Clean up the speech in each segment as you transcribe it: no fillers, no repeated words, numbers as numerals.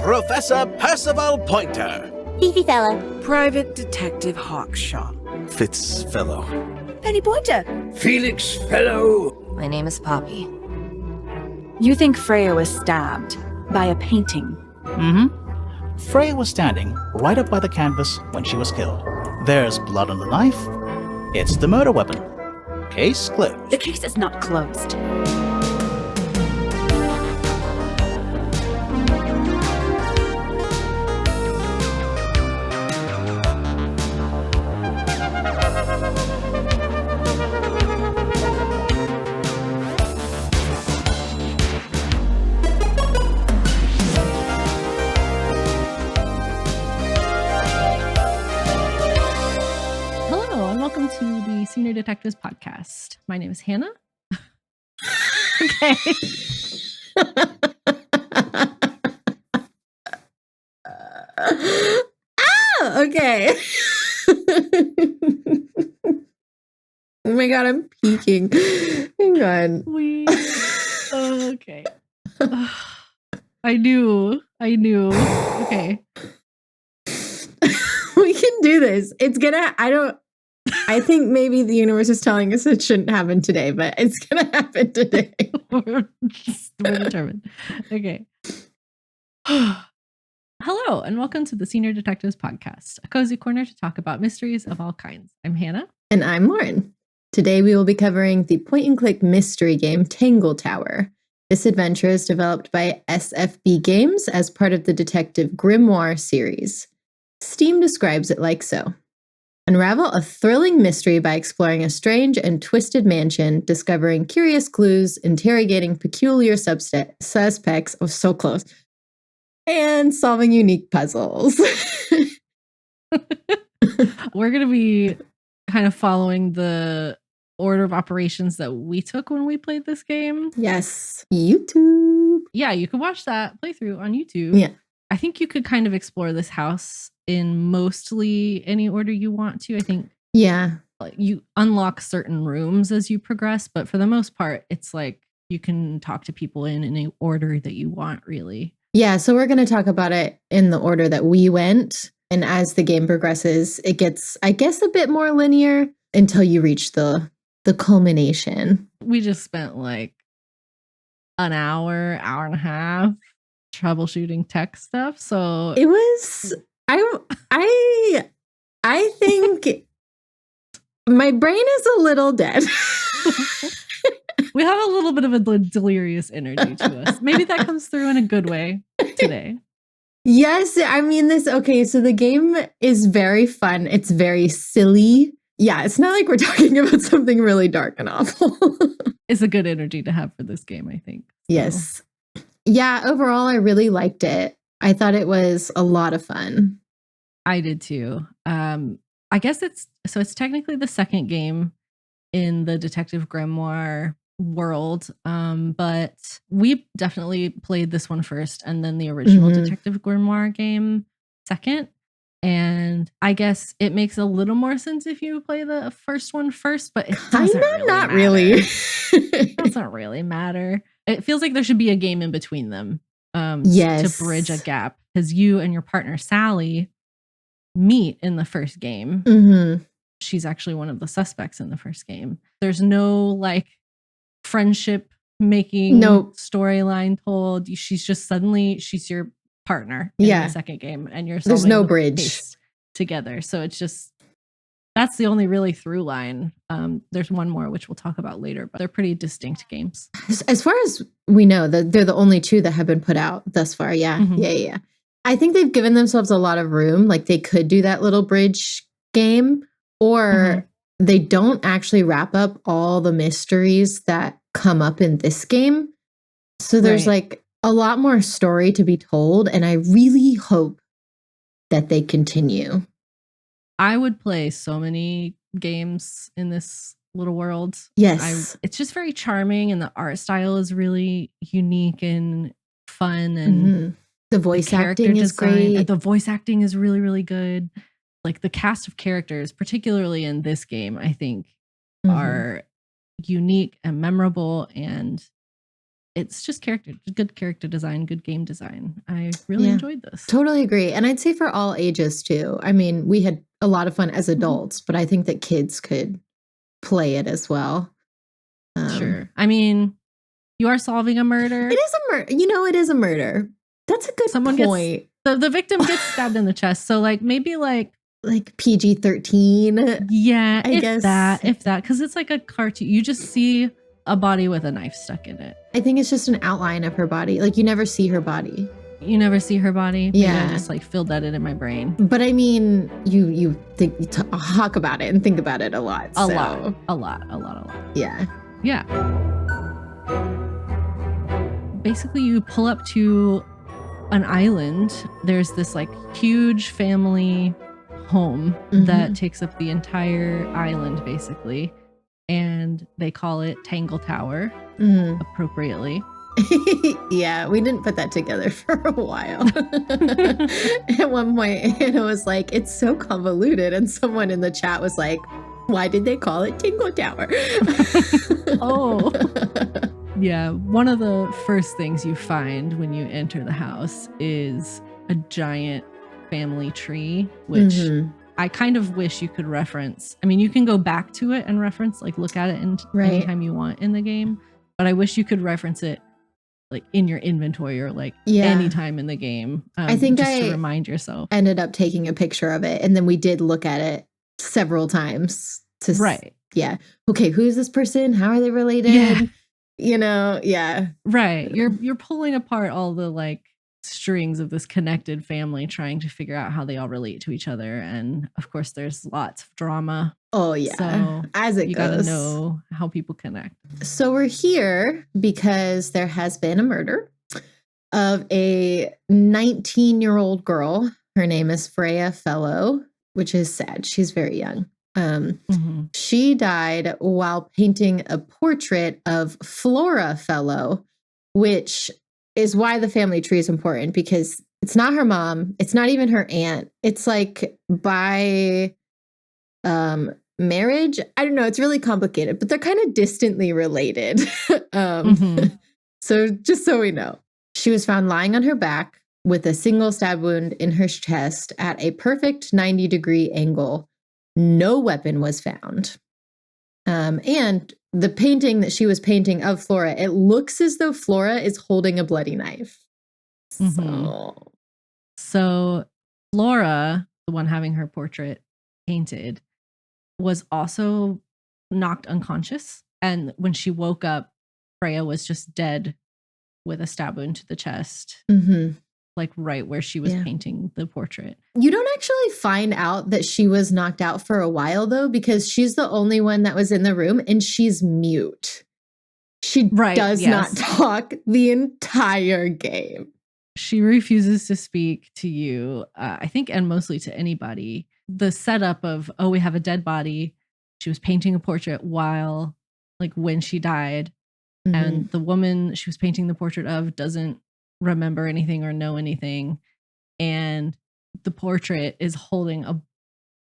Professor Percival Pointer. Beefy fella. Private Detective Hawkshaw. Fitzfellow. Penny Pointer. Felix Fellow. My name is Poppy. You think Freya was stabbed by a painting? Mm-hmm. Freya was standing right up by the canvas when she was killed. There's blood on the knife. It's the murder weapon. Case closed. The case is not closed. Welcome to the Senior Detectives Podcast. My name is Hannah. Okay. Okay. Oh my god, I'm peeking. Hang on. Okay. I knew. Okay. We can do this. I think maybe the universe is telling us it shouldn't happen today, but it's gonna happen today. We're determined. Okay. Hello, and welcome to the Senior Detectives Podcast, a cozy corner to talk about mysteries of all kinds. I'm Hannah. And I'm Lauren. Today we will be covering the point-and-click mystery game Tangle Tower. This adventure is developed by SFB Games as part of the Detective Grimoire series. Steam describes it like so. Unravel a thrilling mystery by exploring a strange and twisted mansion, discovering curious clues, interrogating peculiar suspects, so close, and solving unique puzzles. We're going to be kind of following the order of operations that we took when we played this game. Yes. YouTube. Yeah, you can watch that playthrough on YouTube. Yeah. I think you could kind of explore this house in mostly any order you want to. I think you unlock certain rooms as you progress, but for the most part, it's like you can talk to people in any order that you want, really. Yeah, so we're going to talk about it in the order that we went. And as the game progresses, it gets, I guess, a bit more linear until you reach the culmination. We just spent like an hour and a half troubleshooting tech stuff. So it was, I think my brain is a little dead. We have a little bit of a delirious energy to us. Maybe that comes through in a good way today. Yes, I mean so the game is very fun. It's very silly. Yeah, it's not like we're talking about something really dark and awful. It's a good energy to have for this game, I think. So. Yes. Yeah, overall, I really liked it. I thought it was a lot of fun. I did too. I guess it's technically the second game in the Detective Grimoire world, but we definitely played this one first and then the original Detective Grimoire game second. And I guess it makes a little more sense if you play the first one first, but it doesn't really It doesn't really matter. It feels like there should be a game in between them to bridge a gap, because you and your partner Sally meet in the first game. Mm-hmm. She's actually one of the suspects in the first game. There's no like friendship making storyline told. She's your partner in the second game, and you're there's no the bridge case together. So it's just that's the only really through line. There's one more which we'll talk about later, but they're pretty distinct games. As far as we know, they're the only two that have been put out thus far. Yeah. Mm-hmm. Yeah. I think they've given themselves a lot of room. Like they could do that little bridge game, or they don't actually wrap up all the mysteries that come up in this game. So there's like a lot more story to be told, and I really hope that they continue. I would play so many games in this little world. Yes. It's just very charming, and the art style is really unique and fun, and the voice acting is great. The voice acting is really, really good. Like the cast of characters, particularly in this game, I think are unique and memorable, and it's just good character design, good game design. I really enjoyed this. Totally agree. And I'd say for all ages too. I mean, we had a lot of fun as adults, but I think that kids could play it as well. Sure. I mean, you are solving a murder. It is a murder. It is a murder. That's a good point. The victim gets stabbed in the chest. So like maybe like PG-13. Yeah, I guess. if that, because it's like a cartoon. You just see a body with a knife stuck in it. I think it's just an outline of her body. Like you never see her body. You never see her body? Yeah. Maybe I just like filled that in my brain. But I mean, you talk about it and think about it a lot. A lot. Yeah. Yeah. Basically, you pull up to an island. There's this like huge family home that takes up the entire island, basically. And they call it Tangle Tower, appropriately. Yeah, we didn't put that together for a while. At one point, Anna was like, it's so convoluted. And someone in the chat was like, why did they call it Tangle Tower? Oh. Yeah, one of the first things you find when you enter the house is a giant family tree, which I kind of wish you could reference. I mean, you can go back to it and reference, like look at it anytime you want in the game, but I wish you could reference it like in your inventory or like anytime in the game. I think just to remind yourself. Ended up taking a picture of it, and then we did look at it several times. Yeah. Okay, who is this person? How are they related? Yeah. Right. You're pulling apart all the like strings of this connected family, trying to figure out how they all relate to each other, and of course there's lots of drama. Oh yeah. So as it you goes, gotta know how people connect. So we're here because there has been a murder of a 19-year-old girl. Her name is Freya Fellow, which is sad. She's very young. She died while painting a portrait of Flora Fellow, which is why the family tree is important, because it's not her mom. It's not even her aunt. It's like by marriage. I don't know. It's really complicated, but they're kind of distantly related. So just so we know, she was found lying on her back with a single stab wound in her chest at a perfect 90-degree angle. No weapon was found. And the painting that she was painting of Flora, it looks as though Flora is holding a bloody knife. So Flora, the one having her portrait painted, was also knocked unconscious. And when she woke up, Freya was just dead with a stab wound to the chest. Like right where she was painting the portrait. You don't actually find out that she was knocked out for a while, though, because she's the only one that was in the room and she's mute. She does not talk the entire game. She refuses to speak to you, I think, and mostly to anybody. The setup of, we have a dead body. She was painting a portrait while, like, when she died. And the woman she was painting the portrait of doesn't remember anything or know anything, and the portrait is holding a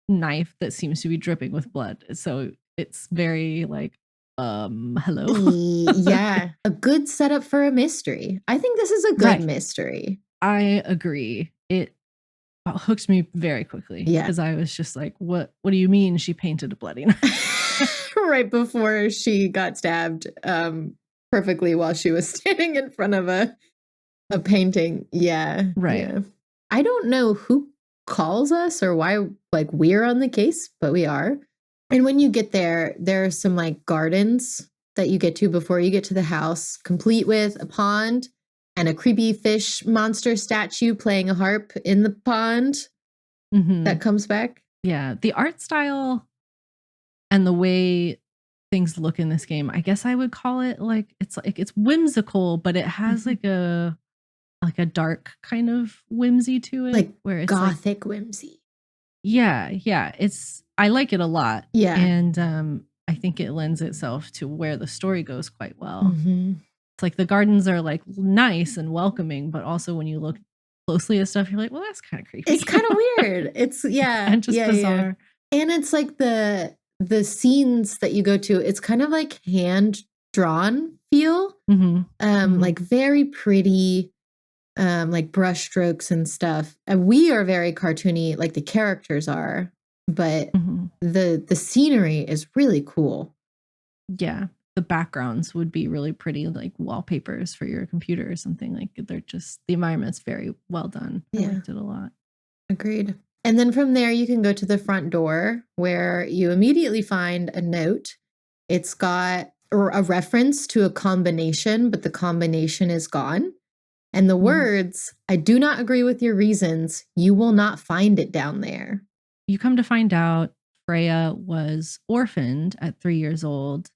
knife that seems to be dripping with blood, so it's very like hello. Yeah, a good setup for a mystery. I think this is a good mystery. I agree. It hooked me very quickly because I was just like, what do you mean she painted a bloody knife right before she got stabbed perfectly while she was standing in front of a painting. I don't know who calls us or why like we're on the case, but we are. And when you get there are some like gardens that you get to before you get to the house, complete with a pond and a creepy fish monster statue playing a harp in the pond that comes back. Yeah, the art style and the way things look in this game, I guess I would call it like it's whimsical, but it has like a dark kind of whimsy to it, like where it's gothic whimsy. Yeah. I like it a lot. Yeah, and I think it lends itself to where the story goes quite well. It's like the gardens are like nice and welcoming, but also when you look closely at stuff, you're like, well, that's kind of creepy. It's kind of weird. It's and just bizarre. And it's like the scenes that you go to, it's kind of like hand drawn feel. like very pretty, like brush strokes and stuff. And we are very cartoony, like the characters are, but the scenery is really cool. Yeah. The backgrounds would be really pretty, like wallpapers for your computer or something. Like they're just, the environment's very well done. I liked it a lot. Agreed. And then from there, you can go to the front door where you immediately find a note. It's got a reference to a combination, but the combination is gone. And the words, I do not agree with your reasons. You will not find it down there. You come to find out Freya was orphaned at 3 years old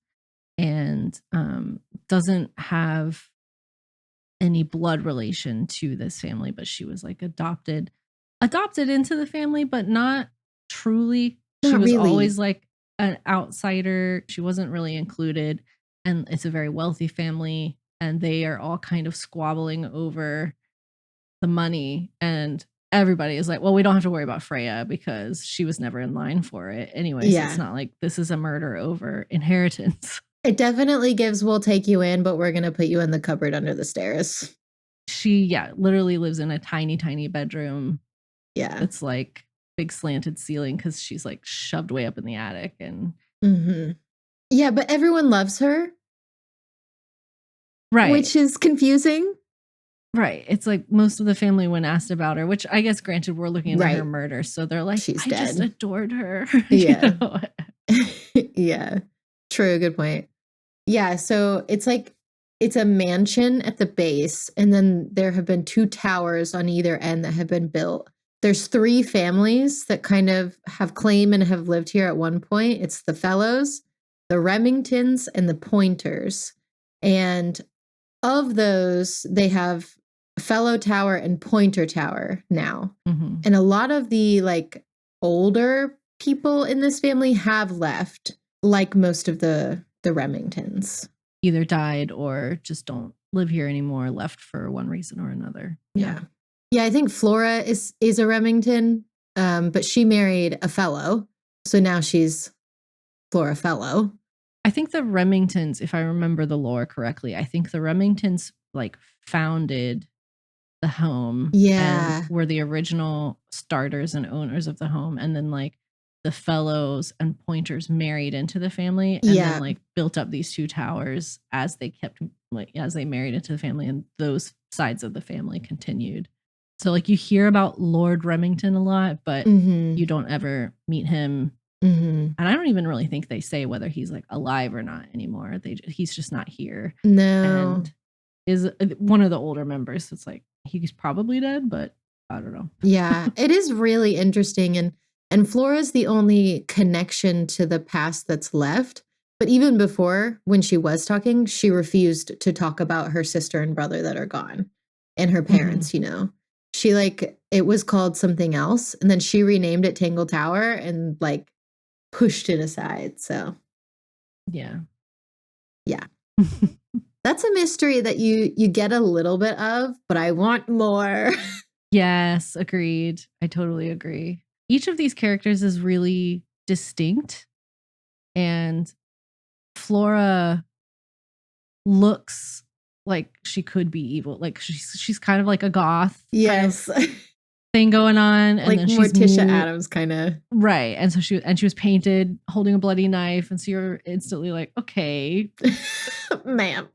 and doesn't have any blood relation to this family, but she was like adopted into the family, but not truly. She was always like an outsider. She wasn't really included. And it's a very wealthy family, and they are all kind of squabbling over the money. And everybody is like, well, we don't have to worry about Freya because she was never in line for it. Anyways, it's not like this is a murder over inheritance. It definitely gives, we'll take you in, but we're going to put you in the cupboard under the stairs. She, literally lives in a tiny, tiny bedroom. Yeah. It's like big slanted ceiling because she's like shoved way up in the attic. And yeah, but everyone loves her. Right. Which is confusing. Right. It's like most of the family, when asked about her, which I guess granted, we're looking into her murder. So they're like, she's I dead. just adored her. Yeah. Yeah. True. Good point. Yeah. So it's like, it's a mansion at the base. And then there have been 2 towers on either end that have been built. There's 3 families that kind of have claim and have lived here at one point. It's the Fellows, the Remingtons, and the Pointers. And of those, they have Fellow Tower and Pointer Tower now. And a lot of the like older people in this family have left, like most of the Remingtons. Either died or just don't live here anymore, left for one reason or another. Yeah. I think Flora is a Remington, but she married a Fellow. So now she's Flora Fellow. I think the Remingtons, if I remember the lore correctly, I think the Remingtons like founded the home. Yeah. And were the original starters and owners of the home. And then like the Fellows and Pointers married into the family and then like built up these 2 towers as they kept like as they married into the family, and those sides of the family continued. So like you hear about Lord Remington a lot, but you don't ever meet him. And I don't even really think they say whether he's like alive or not anymore. He's just not here. No. And is one of the older members. It's like he's probably dead, but I don't know. Yeah, it is really interesting. And Flora's the only connection to the past that's left. But even before, when she was talking, she refused to talk about her sister and brother that are gone and her parents, you know. She like, it was called something else. And then she renamed it Tangle Tower and like pushed it aside. So yeah. That's a mystery that you get a little bit of, but I want more. Yes, agreed. I totally agree. Each of these characters is really distinct, and Flora looks like she could be evil. Like she's kind of like a goth. Yes. Kind of thing going on, and like then Morticia Adams kind of. Right. And so she was painted holding a bloody knife, and so you're instantly like, okay, ma'am.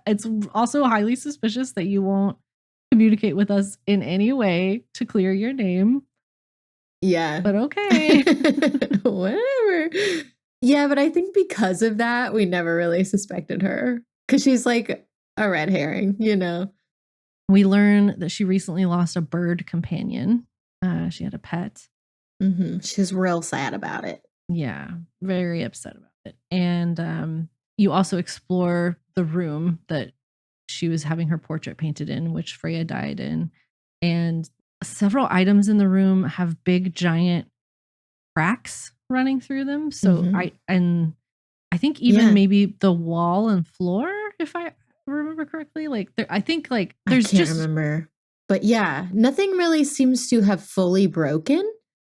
It's also highly suspicious that you won't communicate with us in any way to clear your name. Yeah. But okay. Whatever. Yeah, but I think because of that, we never really suspected her. Because she's like a red herring, you know? We learn that she recently lost a bird companion. She had a pet. She's real sad about it. Yeah, very upset about it. And you also explore the room that she was having her portrait painted in, which Freya died in. And several items in the room have big, giant cracks running through them. So I think even maybe the wall and floor, if I remember correctly, like I think like there's I can't remember, but yeah, nothing really seems to have fully broken.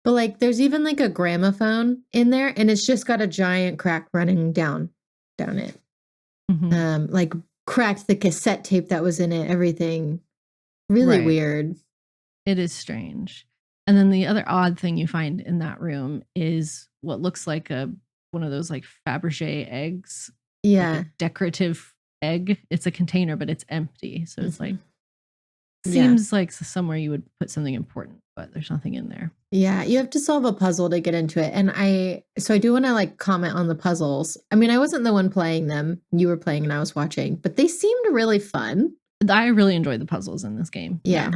But like there's even like a gramophone in there, and it's just got a giant crack running down it. Like cracked the cassette tape that was in it, everything. Really Right. weird. It is strange. And then the other odd thing you find in that room is what looks like one of those like Fabergé eggs, like Yeah. a decorative egg. It's a container, but it's empty. So it's like Yeah. seems like somewhere you would put something important, but there's nothing in there. Yeah, you have to solve a puzzle to get into it. And I do want to like comment on the puzzles. I mean, I wasn't the one playing them. You were playing and I was watching, but they seemed really fun. I really enjoyed the puzzles in this game. Yeah.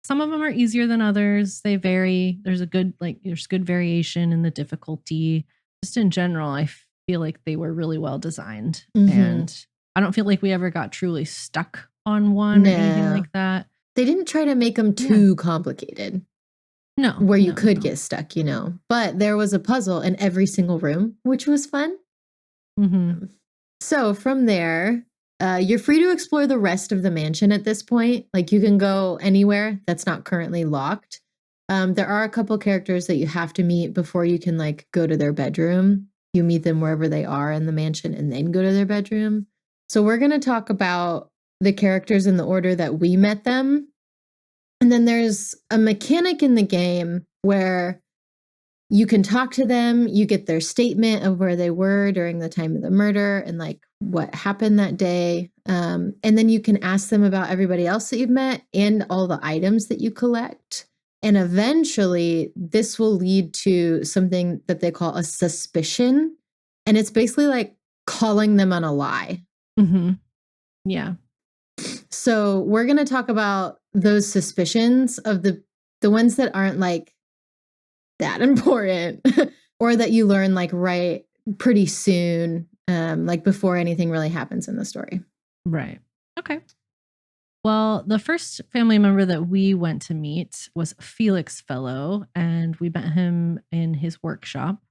Some of them are easier than others. They vary. There's good variation in the difficulty. Just in general, I feel like they were really well designed. And I don't feel like we ever got truly stuck on one or anything like that. They didn't try to make them too complicated. No. Where you could get stuck, you know. But there was a puzzle in every single room, which was fun. So from there, you're free to explore the rest of the mansion at this point. Like you can go anywhere that's not currently locked. There are a couple characters that you have to meet before you can like go to their bedroom. You meet them wherever they are in the mansion and then go to their bedroom. So we're going to talk about the characters in the order that we met them. And then there's a mechanic in the game where you can talk to them, you get their statement of where they were during the time of the murder and like what happened that day. And then you can ask them about everybody else that you've met and all the items that you collect. And eventually this will lead to something that they call a suspicion. And it's basically like calling them on a lie. Yeah. So we're going to talk about those suspicions of the ones that aren't like that important or that you learn like right pretty soon, like before anything really happens in the story. Right. Okay. Well, the first family member that we went to meet was Felix Fellow, and we met him in his workshop.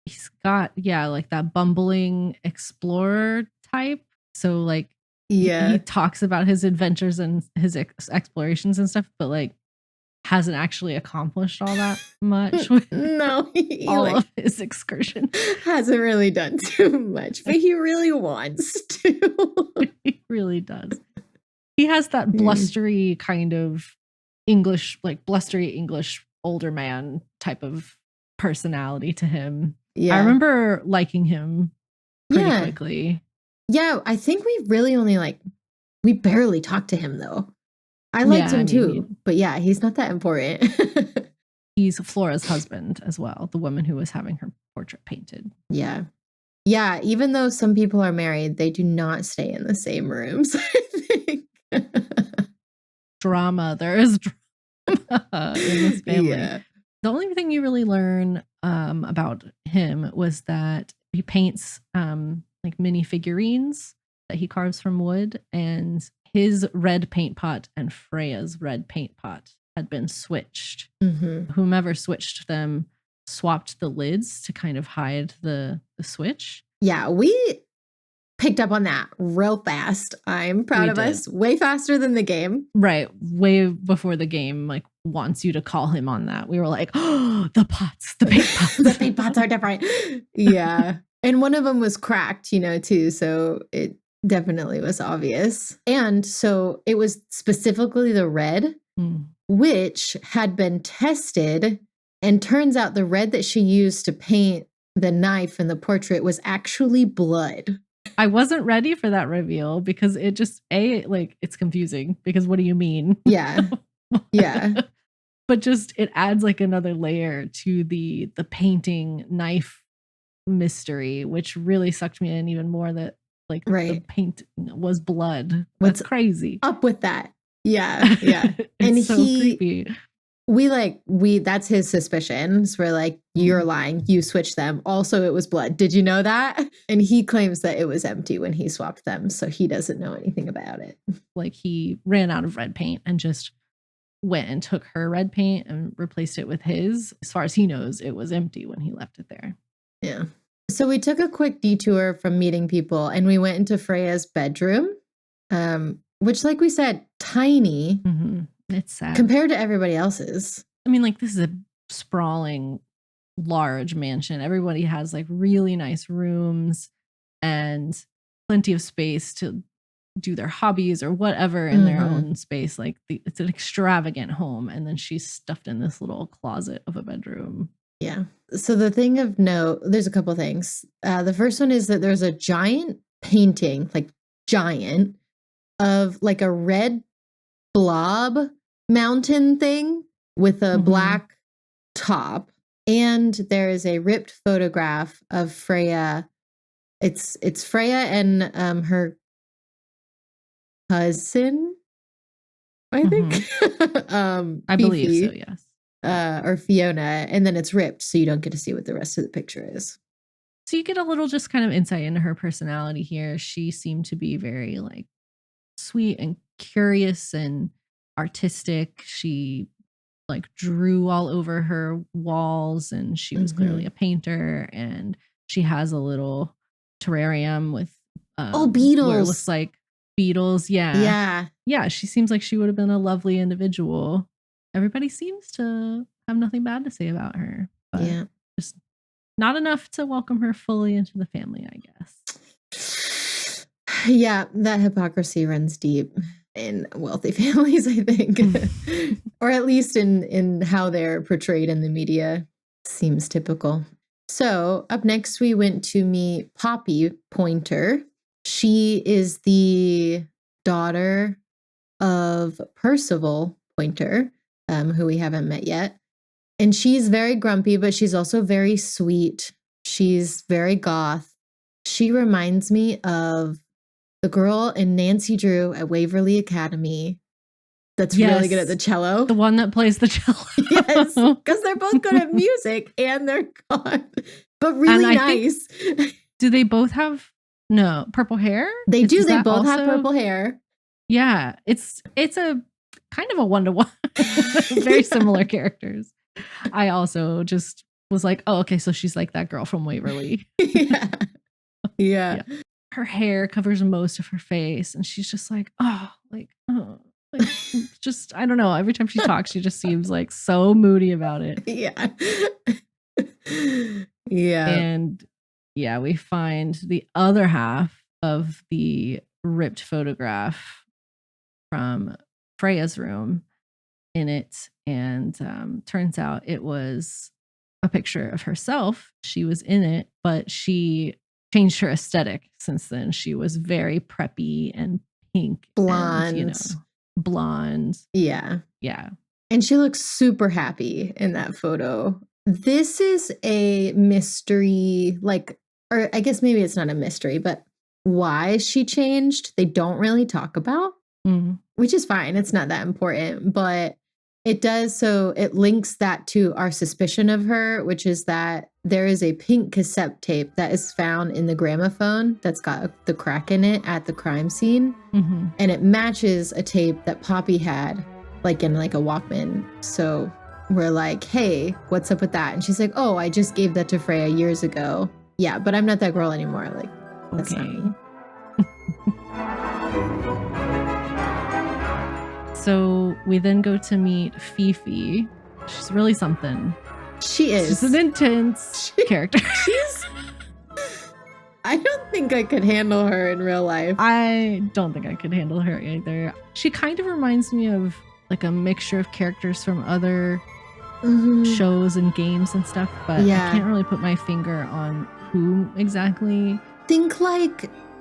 He's got, like that bumbling explorer type. So like, he talks about his adventures and his explorations and stuff, but like hasn't actually accomplished all that much with no, he all like, of his excursions. Hasn't really done too much, but he really wants to. He really does. He has that blustery kind of blustery English older man type of personality to him. Yeah. I remember liking him pretty quickly. Yeah, I think we really only we barely talked to him though. I liked him too, but yeah, he's not that important. He's Flora's husband as well, the woman who was having her portrait painted. Yeah. Yeah, even though some people are married, they do not stay in the same rooms, I think. Drama. There is drama in this family. Yeah. The only thing you really learn about him was that he paints like mini figurines that he carves from wood, and his red paint pot and Freya's red paint pot had been switched. Whomever switched them swapped the lids to kind of hide the switch. Yeah, we picked up on that real fast. I'm proud of us. Way faster than the game. Right. Way before the game wants you to call him on that. We were like, oh, the pots, the paint pots. The paint pots are different. Yeah. And one of them was cracked, too. So it definitely was obvious. And so it was specifically the red, which had been tested. And turns out the red that she used to paint the knife and the portrait was actually blood. I wasn't ready for that reveal because it just, it's confusing because what do you mean? Yeah. Yeah. But just, it adds another layer to the painting knife mystery, which really sucked me in even more that the paint was blood. What's crazy up with that? Yeah. Yeah. And so creepy. We that's his suspicions. We're like, you're lying. You switched them. Also, it was blood. Did you know that? And he claims that it was empty when he swapped them. So he doesn't know anything about it. He ran out of red paint and just went and took her red paint and replaced it with his. As far as he knows, it was empty when he left it there. Yeah. So we took a quick detour from meeting people and we went into Freya's bedroom, which, like we said, tiny. It's sad. Compared to everybody else's. I mean, this is a sprawling, large mansion. Everybody has really nice rooms. And plenty of space to do their hobbies or whatever in their own space. Like it's an extravagant home, and then she's stuffed in this little closet of a bedroom. Yeah. So the thing of note, there's a couple things. The first one is that there's a giant painting, like giant, of like a red blob mountain thing with a black top. And there is a ripped photograph of Freya. It's Freya and her cousin, I think. I believe Fifi, so, yes. or Fiona, and then it's ripped, so you don't get to see what the rest of the picture is. So you get a little just kind of insight into her personality here. She seemed to be very like sweet and curious and artistic. She like drew all over her walls, and she was clearly a painter, and she has a little terrarium with beetles. what looks like beetles. Yeah. She seems like she would have been a lovely individual. Everybody seems to have nothing bad to say about her, but just not enough to welcome her fully into the family, I guess. Yeah, that hypocrisy runs deep in wealthy families, I think. Or at least in how they're portrayed in the media. Seems typical. So up next, we went to meet Poppy Pointer. She is the daughter of Percival Pointer, who we haven't met yet. And she's very grumpy, but she's also very sweet. She's very goth. She reminds me of the girl in Nancy Drew at Waverly Academy that's really good at the cello. The one that plays the cello. Yes, because they're both good at music and they're goth, but really nice. Do they both have purple hair? They do. They both have purple hair. Yeah, it's a kind of a 1-to-1. Very similar characters. I also just was like, oh, okay, so she's like that girl from Waverly. Yeah. Her hair covers most of her face, and she's just like, just, I don't know. Every time she talks, she just seems like so moody about it. Yeah. Yeah. And we find the other half of the ripped photograph from Freya's room in it. And turns out it was a picture of herself. She was in it, but she changed her aesthetic since then. She was very preppy and pink. Blonde. And, blonde. Yeah. Yeah. And she looks super happy in that photo. This is a mystery, or I guess maybe it's not a mystery, but why she changed, they don't really talk about, which is fine. It's not that important, but it does. So it links that to our suspicion of her, which is that there is a pink cassette tape that is found in the gramophone that's got the crack in it at the crime scene. And it matches a tape that Poppy had in a Walkman. So we're like, hey, what's up with that? And she's like, oh, I just gave that to Freya years ago. Yeah, but I'm not that girl anymore. That's not me. So we then go to meet Fifi. She's really something. She is. She's an intense character. I don't think I could handle her in real life. I don't think I could handle her either. She kind of reminds me of a mixture of characters from other shows and games and stuff, but I can't really put my finger on who exactly. Think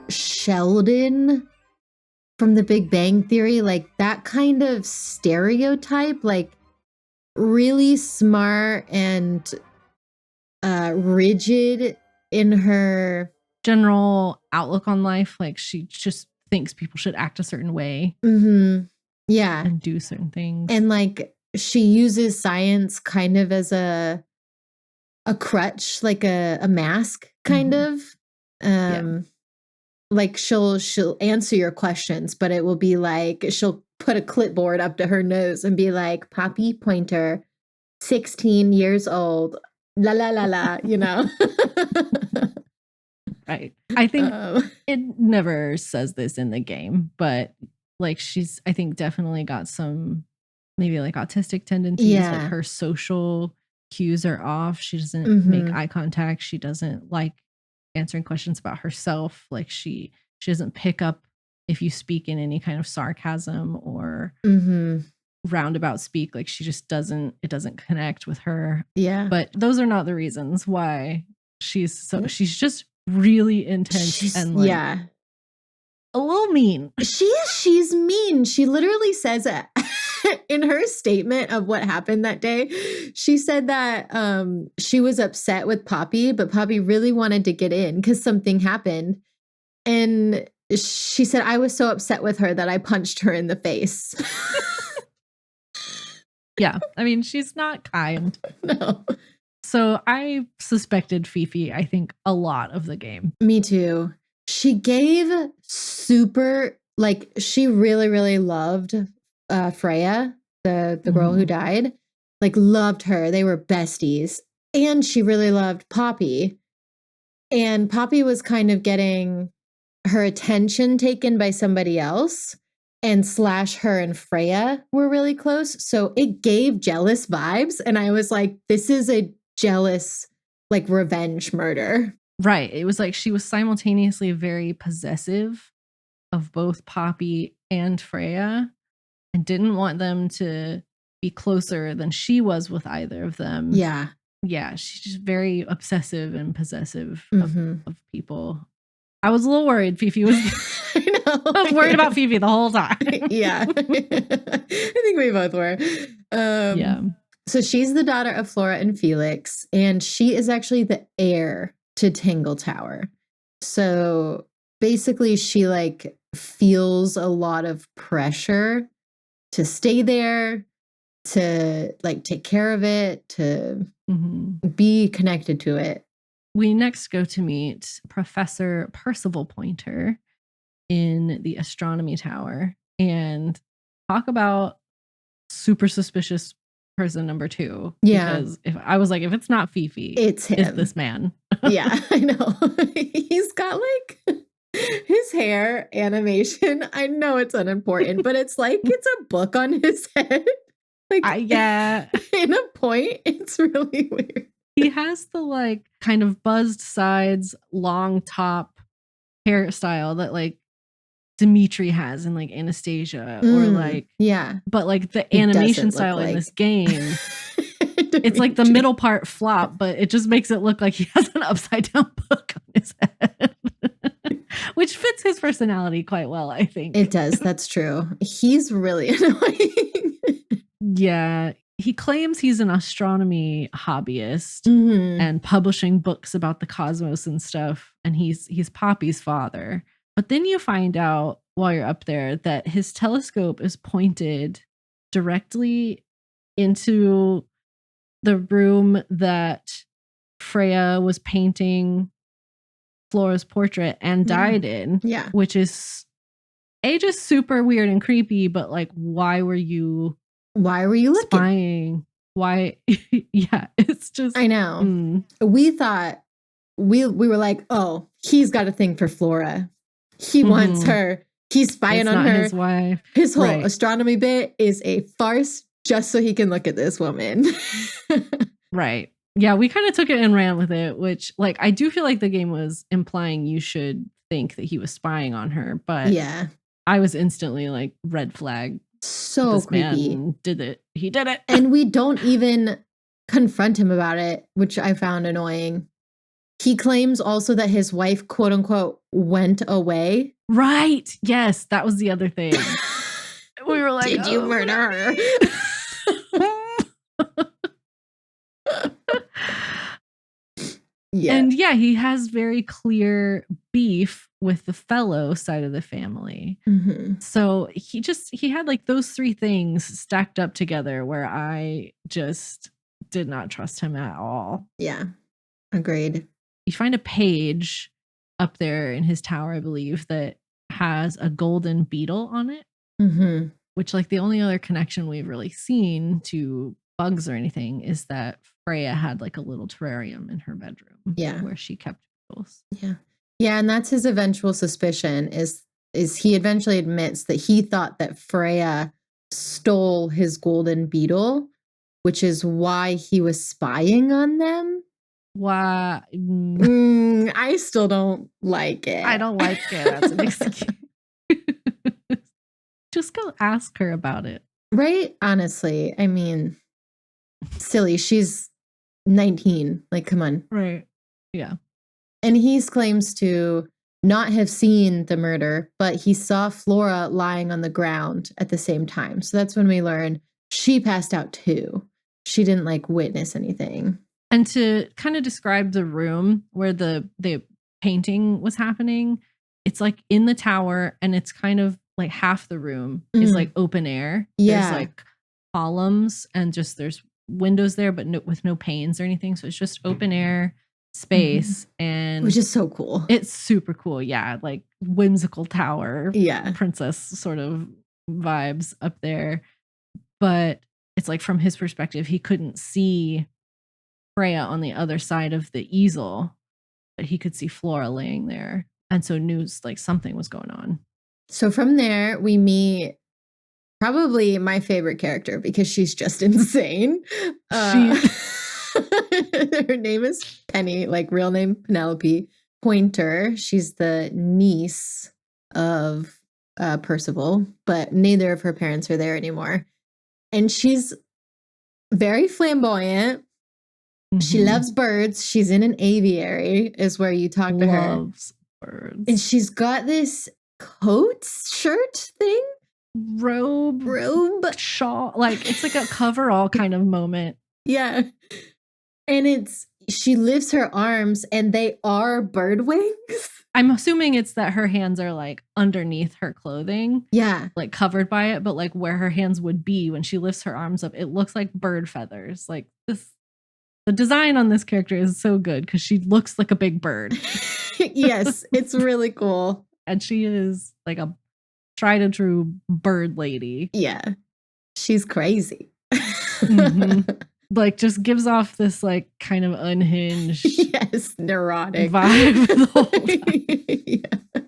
Sheldon from The Big Bang Theory, that kind of stereotype, really smart and rigid in her general outlook on life. She just thinks people should act a certain way. Yeah. And do certain things. And she uses science kind of as a crutch, a mask kind of. She'll answer your questions, but it will be she'll put a clipboard up to her nose and be like, Poppy Pointer, 16 years old, la la la la, Right. I think it never says this in the game, but she's, I think, definitely got some maybe autistic tendencies. Yeah. Her social cues are off. She doesn't make eye contact. She doesn't like answering questions about herself. She She doesn't pick up if you speak in any kind of sarcasm or Mm-hmm. roundabout speak. Like she just doesn't, it doesn't connect with her. Yeah. But those are not the reasons why she's just really intense and like yeah. a little mean. She's mean. She literally says it in her statement of what happened that day. She said that she was upset with Poppy, but Poppy really wanted to get in because something happened. And she said, I was so upset with her that I punched her in the face. Yeah. I mean, she's not kind. No. So I suspected Fifi, I think, a lot of the game. Me too. She gave super, like, she really, really loved Freya, the girl who died. Like, loved her. They were besties. And she really loved Poppy. And Poppy was kind of getting her attention taken by somebody else. And / her and Freya were really close. So it gave jealous vibes. And I was like, this is a jealous, like, revenge murder. Right. It was like she was simultaneously very possessive of both Poppy and Freya and didn't want them to be closer than she was with either of them. Yeah. Yeah. She's just very obsessive and possessive Mhm. of people. I was a little worried Fifi was. I know. I was worried about Fifi the whole time. Yeah. I think we both were. Yeah. So she's the daughter of Flora and Felix, and she is actually the heir to Tangle Tower. So basically she like feels a lot of pressure to stay there, to like take care of it, to be connected to it. We next go to meet Professor Percival Pointer in the astronomy tower and talk about super suspicious person number 2. Yeah. Because if it's not Fifi, It's him. it's this man. Yeah, I know. He's got like his hair animation. I know it's unimportant, but it's like it's a book on his head. Like yeah. in a point, it's really weird. He has the like kind of buzzed sides, long top hairstyle that like Dimitri has in like Anastasia or like yeah, but like the He animation doesn't look style in like- this game it's like the middle part flop, but it just makes it look like he has an upside down book on his head. Which fits his personality quite well, I think. It does. That's true. He's really annoying. Yeah. He claims he's an astronomy hobbyist Mhm. and publishing books about the cosmos and stuff. And he's Poppy's father. But then you find out while you're up there that his telescope is pointed directly into the room that Freya was painting Flora's portrait and died in. Yeah. Which is just super weird and creepy, but like, why were you looking? spying? Why? Yeah, it's just. I know. We thought we were like, oh, he's got a thing for Flora. He wants her. He's spying It's on not her. his wife. His whole Right. astronomy bit is a farce just so he can look at this woman. Right. Yeah, we kind of took it and ran with it, which like I do feel like the game was implying you should think that he was spying on her, but Yeah. I was instantly like red flag. So This creepy. man did it. He did it. And we don't even confront him about it, which I found annoying. He claims also that his wife, quote unquote, went away. Right. Yes, that was the other thing. We were like, Did you "Oh, murder her? Yeah. And yeah, he has very clear beef with the fellow side of the family. Mhm. So he had like those 3 things stacked up together where I just did not trust him at all. Yeah. Agreed. You find a page up there in his tower, I believe, that has a golden beetle on it, Mm-hmm. which like the only other connection we've really seen to bugs or anything is that Freya had like a little terrarium in her bedroom. Yeah. Where she kept beetles. Yeah. Yeah. And that's his eventual suspicion is he eventually admits that he thought that Freya stole his golden beetle, which is why he was spying on them. Why? I still don't like it. I don't like it as an excuse. Just go ask her about it. Right? Honestly, I mean, silly. She's 19. Like, come on. Right. Yeah. And he claims to not have seen the murder, but he saw Flora lying on the ground at the same time. So that's when we learn she passed out too. She didn't like witness anything. And to kind of describe the room where the painting was happening, it's like in the tower, and it's kind of like half the room is like open air. Yeah. There's like columns and just there's windows there, but with no panes or anything. So it's just open air space, and which is so cool. It's super cool. Yeah. Like whimsical tower. Yeah. Princess sort of vibes up there. But it's like from his perspective, he couldn't see Freya on the other side of the easel, but he could see Flora laying there. And so knew like something was going on. So from there, we meet probably my favorite character because she's just insane. Her name is Penny, like real name Penelope Pointer. She's the niece of Percival, but neither of her parents are there anymore. And she's very flamboyant. She loves birds. She's in an aviary, is where you talk to her. Loves birds. And she's got this coat shirt thing. Robe, shawl. Like it's like a coverall kind of moment. Yeah. And she lifts her arms and they are bird wings. I'm assuming it's that her hands are like underneath her clothing. Yeah. Like covered by it, but like where her hands would be when she lifts her arms up, it looks like bird feathers. Like this, the design on this character is so good because she looks like a big bird. Yes, it's really cool. And she is like a tried and true bird lady. Yeah. She's crazy. Like just gives off this like kind of unhinged, yes, neurotic vibe the whole time.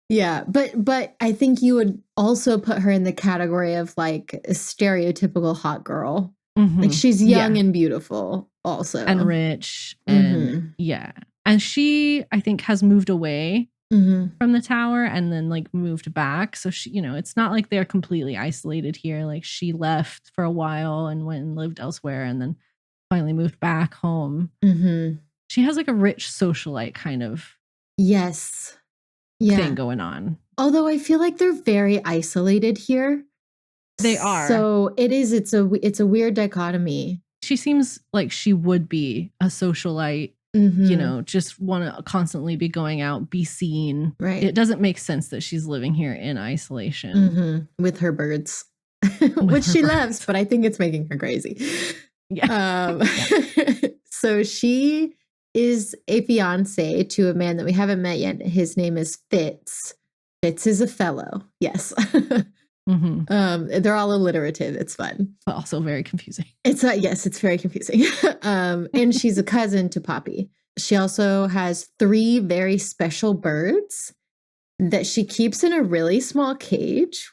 Yeah, but I think you would also put her in the category of like a stereotypical hot girl. Like she's young and beautiful also. And rich. And yeah. And she, I think, has moved away from the tower and then like moved back. So she, it's not like they're completely isolated here. Like she left for a while and went and lived elsewhere and then finally moved back home. She has like a rich socialite kind of thing going on. Although I feel like they're very isolated here. They are. So it's a weird dichotomy. She seems like she would be a socialite, just want to constantly be going out, be seen. Right. It doesn't make sense that she's living here in isolation. With her birds, which she loves, but I think it's making her crazy. Yeah. So she is a fiance to a man that we haven't met yet. His name is Fitz. Fitz is a fellow. Yes. They're all alliterative. It's fun, but also very confusing. It's very confusing. And she's a cousin to Poppy. She also has 3 very special birds that she keeps in a really small cage,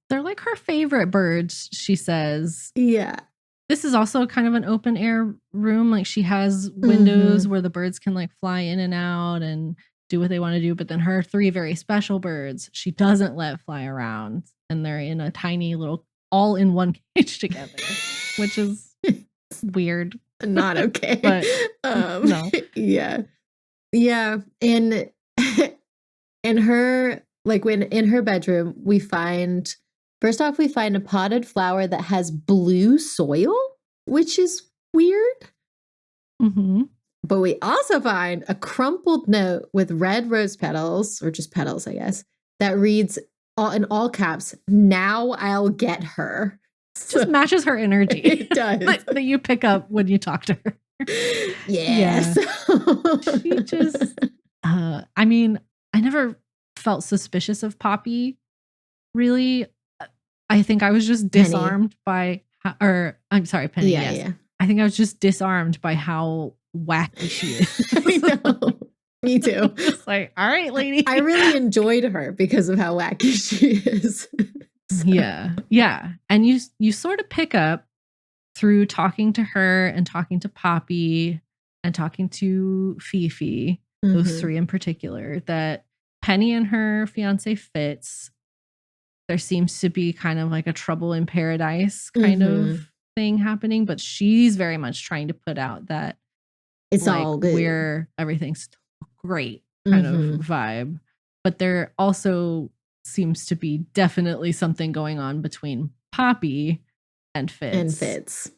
they're like her favorite birds, she says. Yeah. This is also kind of an open air room. Like she has windows where the birds can like fly in and out and do what they want to do. But then her 3 very special birds, she doesn't let fly around. And they're in a tiny little all in one cage together, which is weird. Not okay. But no. Yeah. Yeah. And in her, like when in her bedroom, we find a potted flower that has blue soil, which is weird. But we also find a crumpled note with red rose petals, or just petals, I guess, that reads in all caps, "Now I'll get her." Just matches her energy. It does. that you pick up when you talk to her. Yes. Yeah. She just, I mean, I never felt suspicious of Poppy, really. I think I was just disarmed by, I'm sorry, Penny. Yeah, yes. yeah. I think I was just disarmed by how wacky she is. I know. Me too. It's like, all right, lady. I really enjoyed her because of how wacky she is. So. Yeah. And you sort of pick up through talking to her and talking to Poppy and talking to Fifi, those three in particular, that Penny and her fiance Fitz, there seems to be kind of like a trouble in paradise kind of thing happening, but she's very much trying to put out that it's like all good. where everything's great kind of vibe. But there also seems to be definitely something going on between Poppy and Fitz.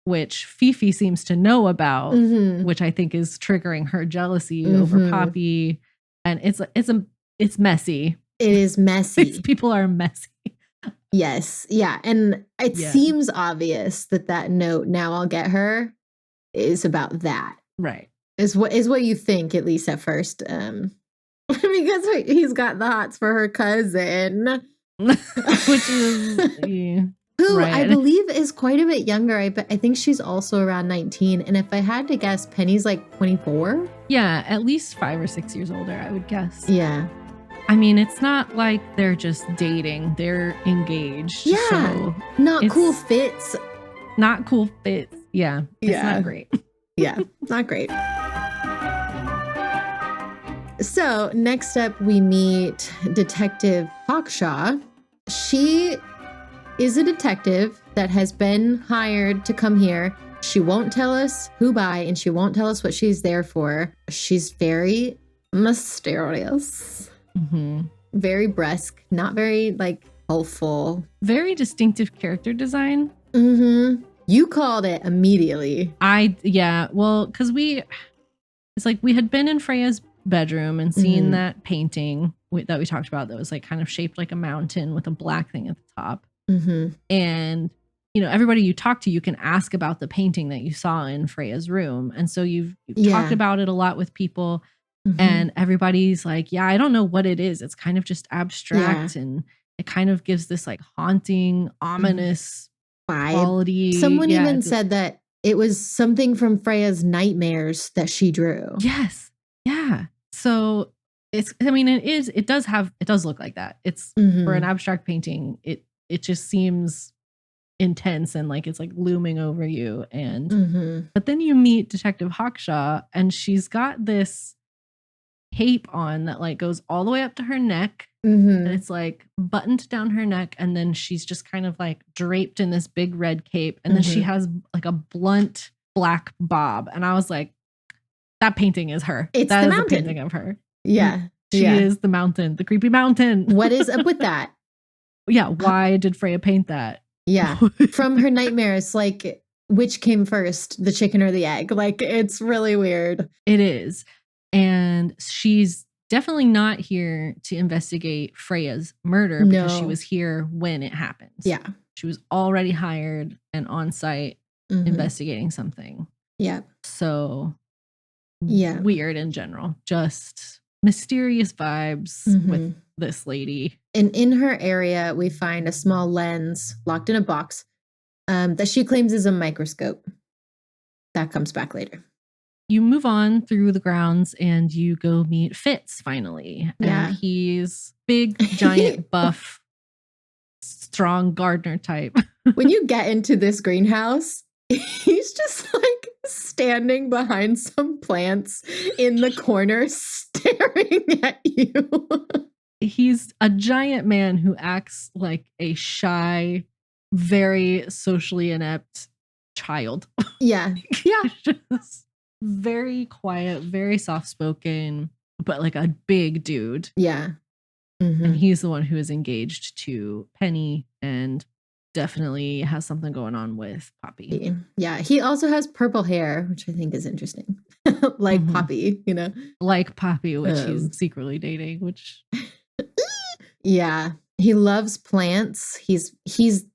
Which Fifi seems to know about, which I think is triggering her jealousy over Poppy. And it's messy. It is messy. These people are messy. Yes. Yeah. And it seems obvious that note, "Now I'll get her," is about that. Right. Is what you think, at least at first. Because he's got the hots for her cousin. Which is... Who right. I believe is quite a bit younger. I think she's also around 19. And if I had to guess, Penny's like 24. Yeah, at least 5 or 6 years older, I would guess. Yeah. I mean, it's not like they're just dating. They're engaged. Yeah. So not cool fits. Not cool fits. Yeah. It's not great. Yeah. Not great. So next up, we meet Detective Hawkshaw. She is a detective that has been hired to come here. She won't tell us who by, and she won't tell us what she's there for. She's very mysterious, very brusque, not very like helpful. Very distinctive character design. You called it immediately. Well, because it's like we had been in Freya's bedroom and seen that painting that we talked about that was like kind of shaped like a mountain with a black thing at the top. And everybody you talk to, you can ask about the painting that you saw in Freya's room, and so you've talked about it a lot with people, and everybody's like, I don't know what it is. It's kind of just abstract, and it kind of gives this like haunting, ominous vibe. Quality. Someone even said that it was something from Freya's nightmares that she drew. Yes. Yeah. So it does look like that. It's for an abstract painting. It just seems intense and like it's like looming over you. And but then you meet Detective Hawkshaw, and she's got this cape on that like goes all the way up to her neck, and it's like buttoned down her neck, and then she's just kind of like draped in this big red cape, and then she has like a blunt black bob, and I was like, that painting is her. It's that the is mountain. a painting of her. Yeah. She is the mountain, the creepy mountain. What is up with that? Yeah, why did Freya paint that? Yeah, from her nightmares, like which came first, the chicken or the egg? Like it's really weird. It is. And she's definitely not here to investigate Freya's murder because she was here when it happened. Yeah. She was already hired and on site investigating something. Yeah. So weird in general. Just mysterious vibes with this lady. And in her area, we find a small lens locked in a box that she claims is a microscope. That comes back later. You move on through the grounds and you go meet Fitz finally. Yeah. And he's big, giant, buff, strong gardener type. When you get into this greenhouse, he's just like standing behind some plants in the corner staring at you. He's a giant man who acts like a shy, very socially inept child. Yeah. Yeah. Just very quiet, very soft-spoken, but like a big dude. Yeah. And he's the one who is engaged to Penny and definitely has something going on with Poppy. Yeah. He also has purple hair, which I think is interesting. Like Poppy, Like Poppy, which he's secretly dating, which... Yeah. He loves plants. He's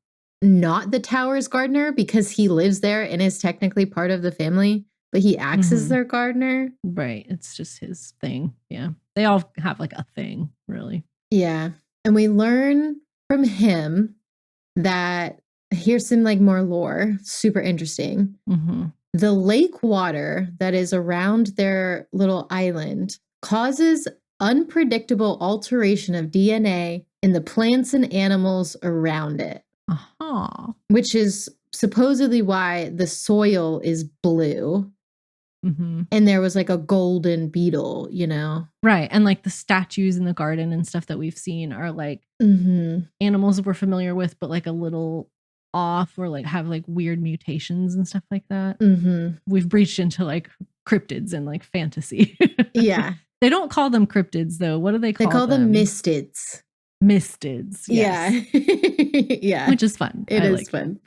not the tower's gardener because he lives there and is technically part of the family, but he acts as their gardener. Right. It's just his thing. Yeah. They all have like a thing, really. Yeah. And we learn from him that here's some like more lore, super interesting. The lake water that is around their little island causes unpredictable alteration of DNA in the plants and animals around it. Which is supposedly why the soil is blue. Mm-hmm. And there was like a golden beetle, you know? Right. And like the statues in the garden and stuff that we've seen are like Mm-hmm. animals we're familiar with, but like a little off or like have like weird mutations and stuff like that. Mm-hmm. We've breached into like cryptids and like fantasy. Yeah. They don't call them cryptids though. What do they They call call them them? mystids. Mystids. Yes. Yeah. Yeah. Which is fun. It I is like it. fun.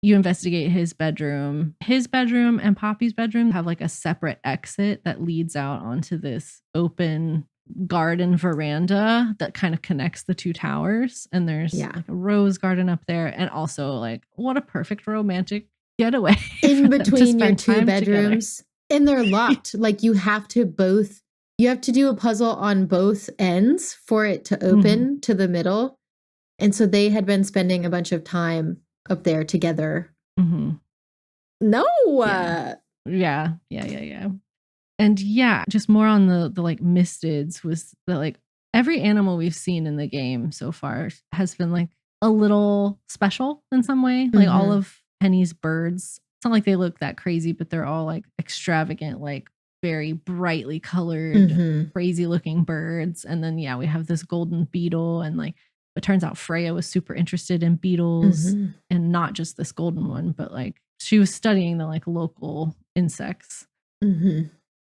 You investigate his bedroom. His bedroom and Poppy's bedroom have like a separate exit that leads out onto this open garden veranda that kind of connects the two towers. And there's Yeah. like a rose garden up there. And also, like, what a perfect romantic getaway In for them to between your spend two time together. bedrooms. And they're locked. Like you have to do a puzzle on both ends for it to open to the middle. And so they had been spending a bunch of time up there together. Mm-hmm. No. Yeah. And yeah, just more on the like mystids was that like every animal we've seen in the game so far has been like a little special in some way. Like all of Penny's birds, it's not like they look that crazy, but they're all like extravagant, like very brightly colored, crazy looking birds. And then yeah, we have this golden beetle, and like it turns out Freya was super interested in beetles and not just this golden one, but like she was studying the like local insects.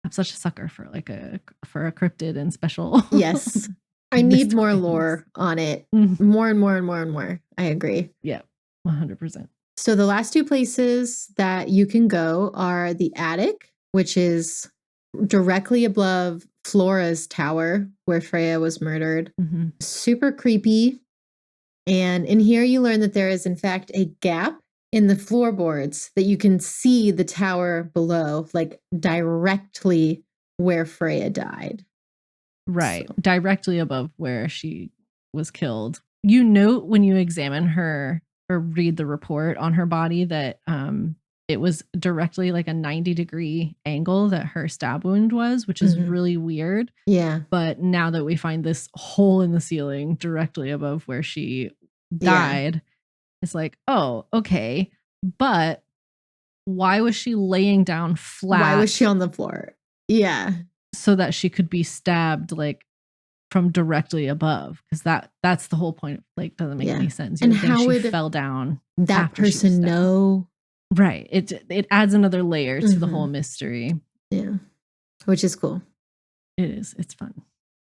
I'm such a sucker for like a cryptid and special. Yes. I need mystical more things. lore on it. Mhm. More and more and more and more. I agree. Yeah, 100%. So the last two places that you can go are the attic, which is directly above Flora's tower where Freya was murdered. Super creepy. And in here you learn that there is in fact a gap in the floorboards that you can see the tower below, like directly where Freya died. Right. So. Directly above where she was killed. You note when you examine her or read the report on her body that it was directly like a 90-degree angle that her stab wound was, which is really weird. Yeah. But now that we find this hole in the ceiling directly above where she died, it's like, oh, okay. But why was she laying down flat? Why was she on the floor? Yeah. So that she could be stabbed like from directly above, because that's the whole point. Like, doesn't make any sense. And would think how she would fell down that after she was person stabbed. know? Right. It adds another layer to the whole mystery. Yeah. Which is cool. It is. It's fun.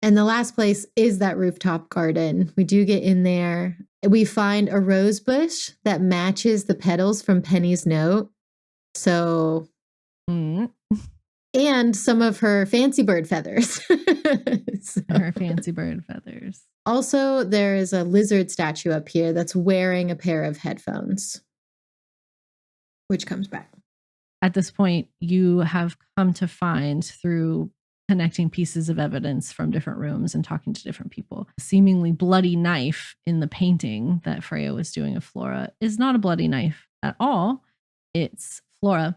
And the last place is that rooftop garden. We do get in there. We find a rose bush that matches the petals from Penny's note. So, and some of her fancy bird feathers. Her fancy bird feathers. Also, there is a lizard statue up here that's wearing a pair of headphones, which comes back. At this point, you have come to find through connecting pieces of evidence from different rooms and talking to different people. A seemingly bloody knife in the painting that Freya was doing of Flora is not a bloody knife at all. It's Flora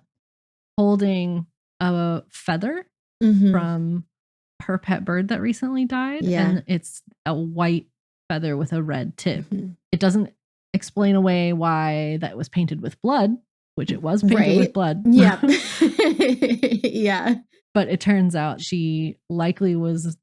holding a feather from her pet bird that recently died. Yeah. And it's a white feather with a red tip. It doesn't explain away why that was painted with blood, which it was painted with blood. Yeah. Yeah. But it turns out she likely was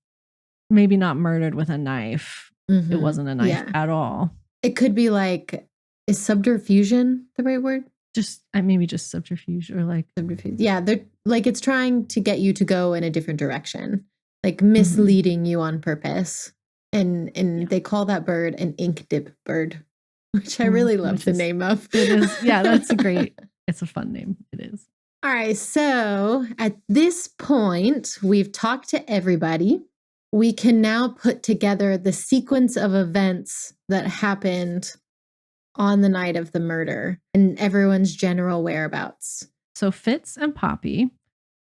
maybe not murdered with a knife. It wasn't a knife at all. It could be like, is subterfusion the right word? Just maybe just subterfuge or like subterfuge. Yeah, they're like it's trying to get you to go in a different direction, like misleading you on purpose. And they call that bird an ink dip bird, which I really love the name of. It is. Yeah, that's a great. It's a fun name. It is. All right, so at this point, we've talked to everybody. We can now put together the sequence of events that happened on the night of the murder and everyone's general whereabouts. So Fitz and Poppy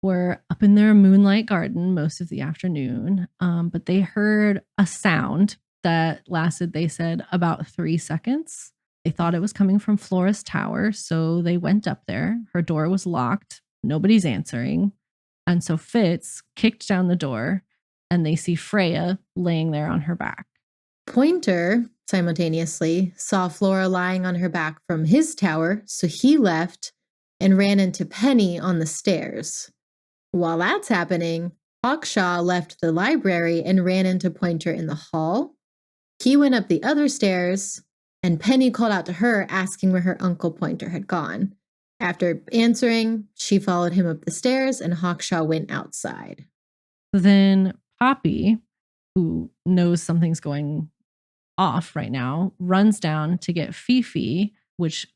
were up in their moonlight garden most of the afternoon, but they heard a sound that lasted, they said, about 3 seconds. They thought it was coming from Flora's tower, so they went up there. Her door was locked. Nobody's answering. And so Fitz kicked down the door, and they see Freya laying there on her back. Pointer simultaneously saw Flora lying on her back from his tower, so he left and ran into Penny on the stairs. While that's happening, Hawkshaw left the library and ran into Pointer in the hall. He went up the other stairs, and Penny called out to her, asking where her Uncle Pointer had gone. After answering, she followed him up the stairs, and Hawkshaw went outside. Then Poppy, who knows something's going off right now, runs down to get Fifi, which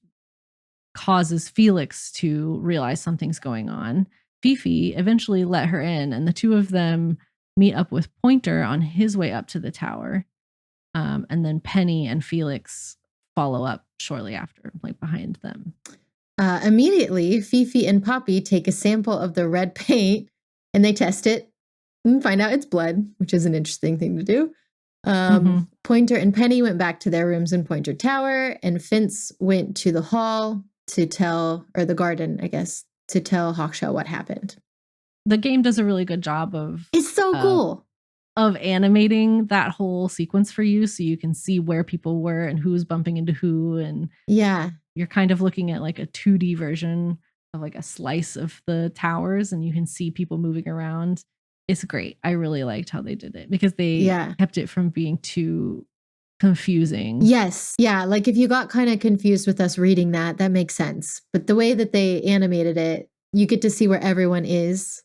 causes Felix to realize something's going on. Fifi eventually let her in, and the two of them meet up with Pointer on his way up to the tower. And then Penny and Felix follow up shortly after, like behind them. Immediately, Fifi and Poppy take a sample of the red paint and they test it and find out it's blood, which is an interesting thing to do. Pointer and Penny went back to their rooms in Pointer Tower, and Finch went to the hall to tell, or the garden, I guess, to tell Hawkshaw what happened. The game does a really good job of... It's so cool. Of animating that whole sequence for you so you can see where people were and who's bumping into who. And yeah, you're kind of looking at like a 2D version of like a slice of the towers, and you can see people moving around. It's great. I really liked how they did it because they kept it from being too confusing. Yes. Yeah. Like if you got kind of confused with us reading that makes sense. But the way that they animated it, you get to see where everyone is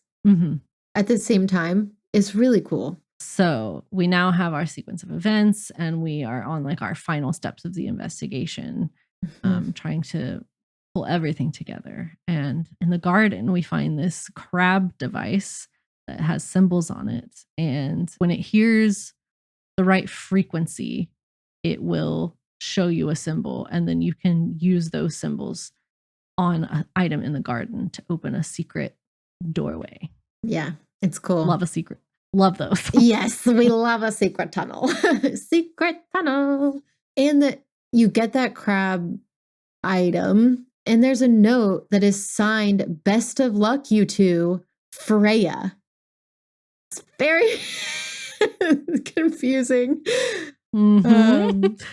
at the same time. It's really cool. So we now have our sequence of events, and we are on like our final steps of the investigation, trying to pull everything together. And in the garden, we find this crab device that has symbols on it. And when it hears the right frequency, it will show you a symbol. And then you can use those symbols on an item in the garden to open a secret doorway. Yeah, it's cool. Love a secret. Love those. Yes, we love a secret tunnel. Secret tunnel. And you get that crab item, and there's a note that is signed, "Best of luck, you two, Freya." It's very confusing.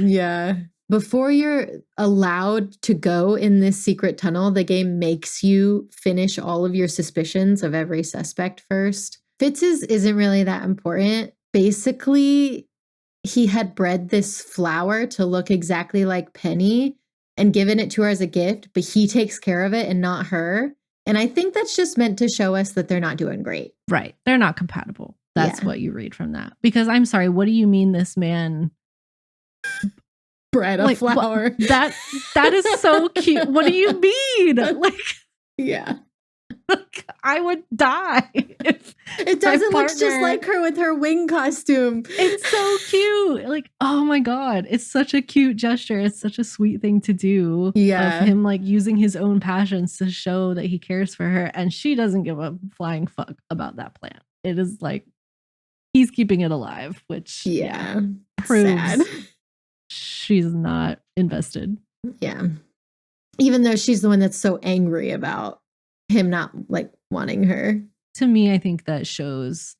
Yeah. Before you're allowed to go in this secret tunnel, the game makes you finish all of your suspicions of every suspect first. Fitz's isn't really that important. Basically, he had bred this flower to look exactly like Penny and given it to her as a gift, but he takes care of it and not her. And I think that's just meant to show us that they're not doing great. Right. They're not compatible. That's what you read from that. Because I'm sorry, what do you mean this man bred a flower? That is so cute. What do you mean? Like, yeah. Like, I would die if it doesn't look just like her with her wing costume. It's so cute. Like, oh my God. It's such a cute gesture. It's such a sweet thing to do. Yeah. Of him like using his own passions to show that he cares for her. And she doesn't give a flying fuck about that plant. It is like he's keeping it alive, which proves sad. She's not invested. Yeah. Even though she's the one that's so angry about him not like wanting her. To me, I think that shows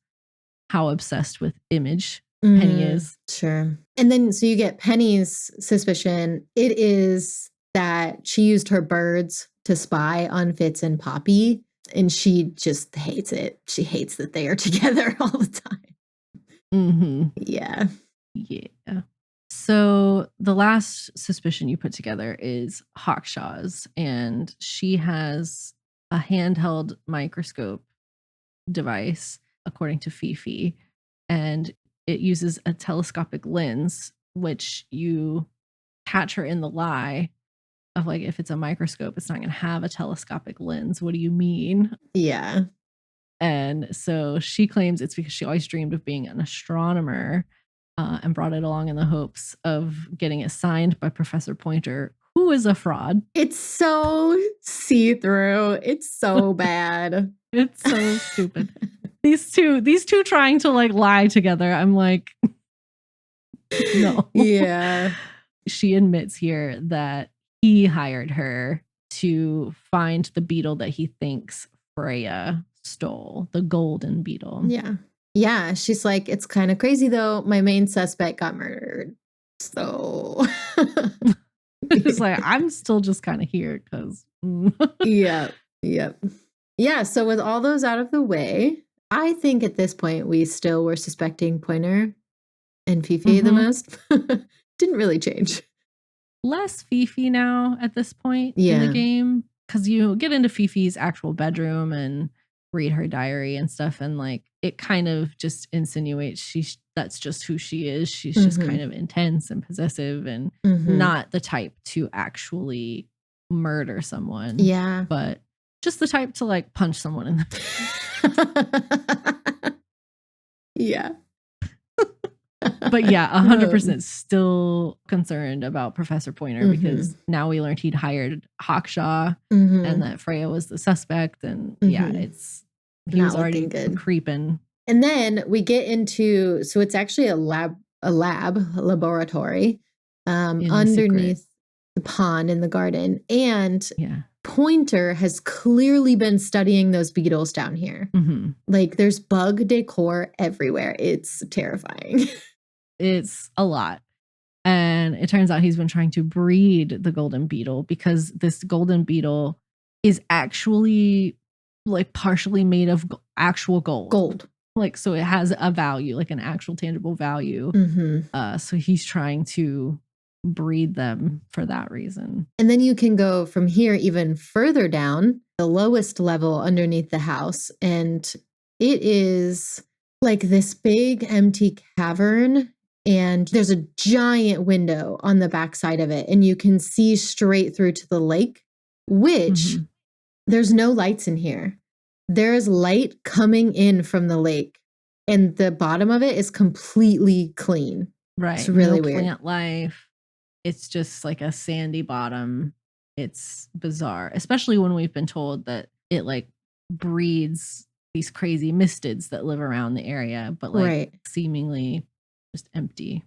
how obsessed with image Penny is. Sure. And then so you get Penny's suspicion. It is that she used her birds to spy on Fitz and Poppy, and she just hates it. She hates that they are together all the time. Yeah. Yeah. So the last suspicion you put together is Hawkshaw's, and she has a handheld microscope device, according to Fifi, and it uses a telescopic lens, which you catch her in the lie of like, if it's a microscope, it's not going to have a telescopic lens. What do you mean? Yeah. And so she claims it's because she always dreamed of being an astronomer, and brought it along in the hopes of getting it signed by Professor Pointer, who is a fraud. It's so see-through. It's so bad. It's so stupid. These two trying to like lie together. I'm like, no. Yeah. She admits here that he hired her to find the beetle that he thinks Freya stole, the golden beetle. Yeah. Yeah. She's like, it's kind of crazy though. My main suspect got murdered. So it's like, I'm still just kind of here because Yep. Yeah, so with all those out of the way, I think at this point we still were suspecting Pointer and Fifi the most. Didn't really change. Less Fifi now at this point in Yeah. the game, because you get into Fifi's actual bedroom and read her diary and stuff, and like it kind of just insinuates that's just who she is. She's just kind of intense and possessive and not the type to actually murder someone. Yeah. But just the type to like punch someone in the Yeah. But yeah, 100% still concerned about Professor Pointer because now we learned he'd hired Hawkshaw and that Freya was the suspect. And yeah, he was already creeping. And then we get into, so it's actually a laboratory underneath the pond in the garden. And Pointer has clearly been studying those beetles down here. Like there's bug decor everywhere. It's terrifying. It's a lot. And it turns out he's been trying to breed the golden beetle because this golden beetle is actually like partially made of actual gold. Like, so it has a value, like an actual tangible value. So he's trying to breed them for that reason. And then you can go from here even further down, the lowest level underneath the house. And it is like this big empty cavern. And there's a giant window on the backside of it. And you can see straight through to the lake, which there's no lights in here. There is light coming in from the lake. And the bottom of it is completely clean. Right. It's really no weird. Plant life. It's just like a sandy bottom. It's bizarre, especially when we've been told that it like breeds these crazy mystids that live around the area, but like seemingly just empty.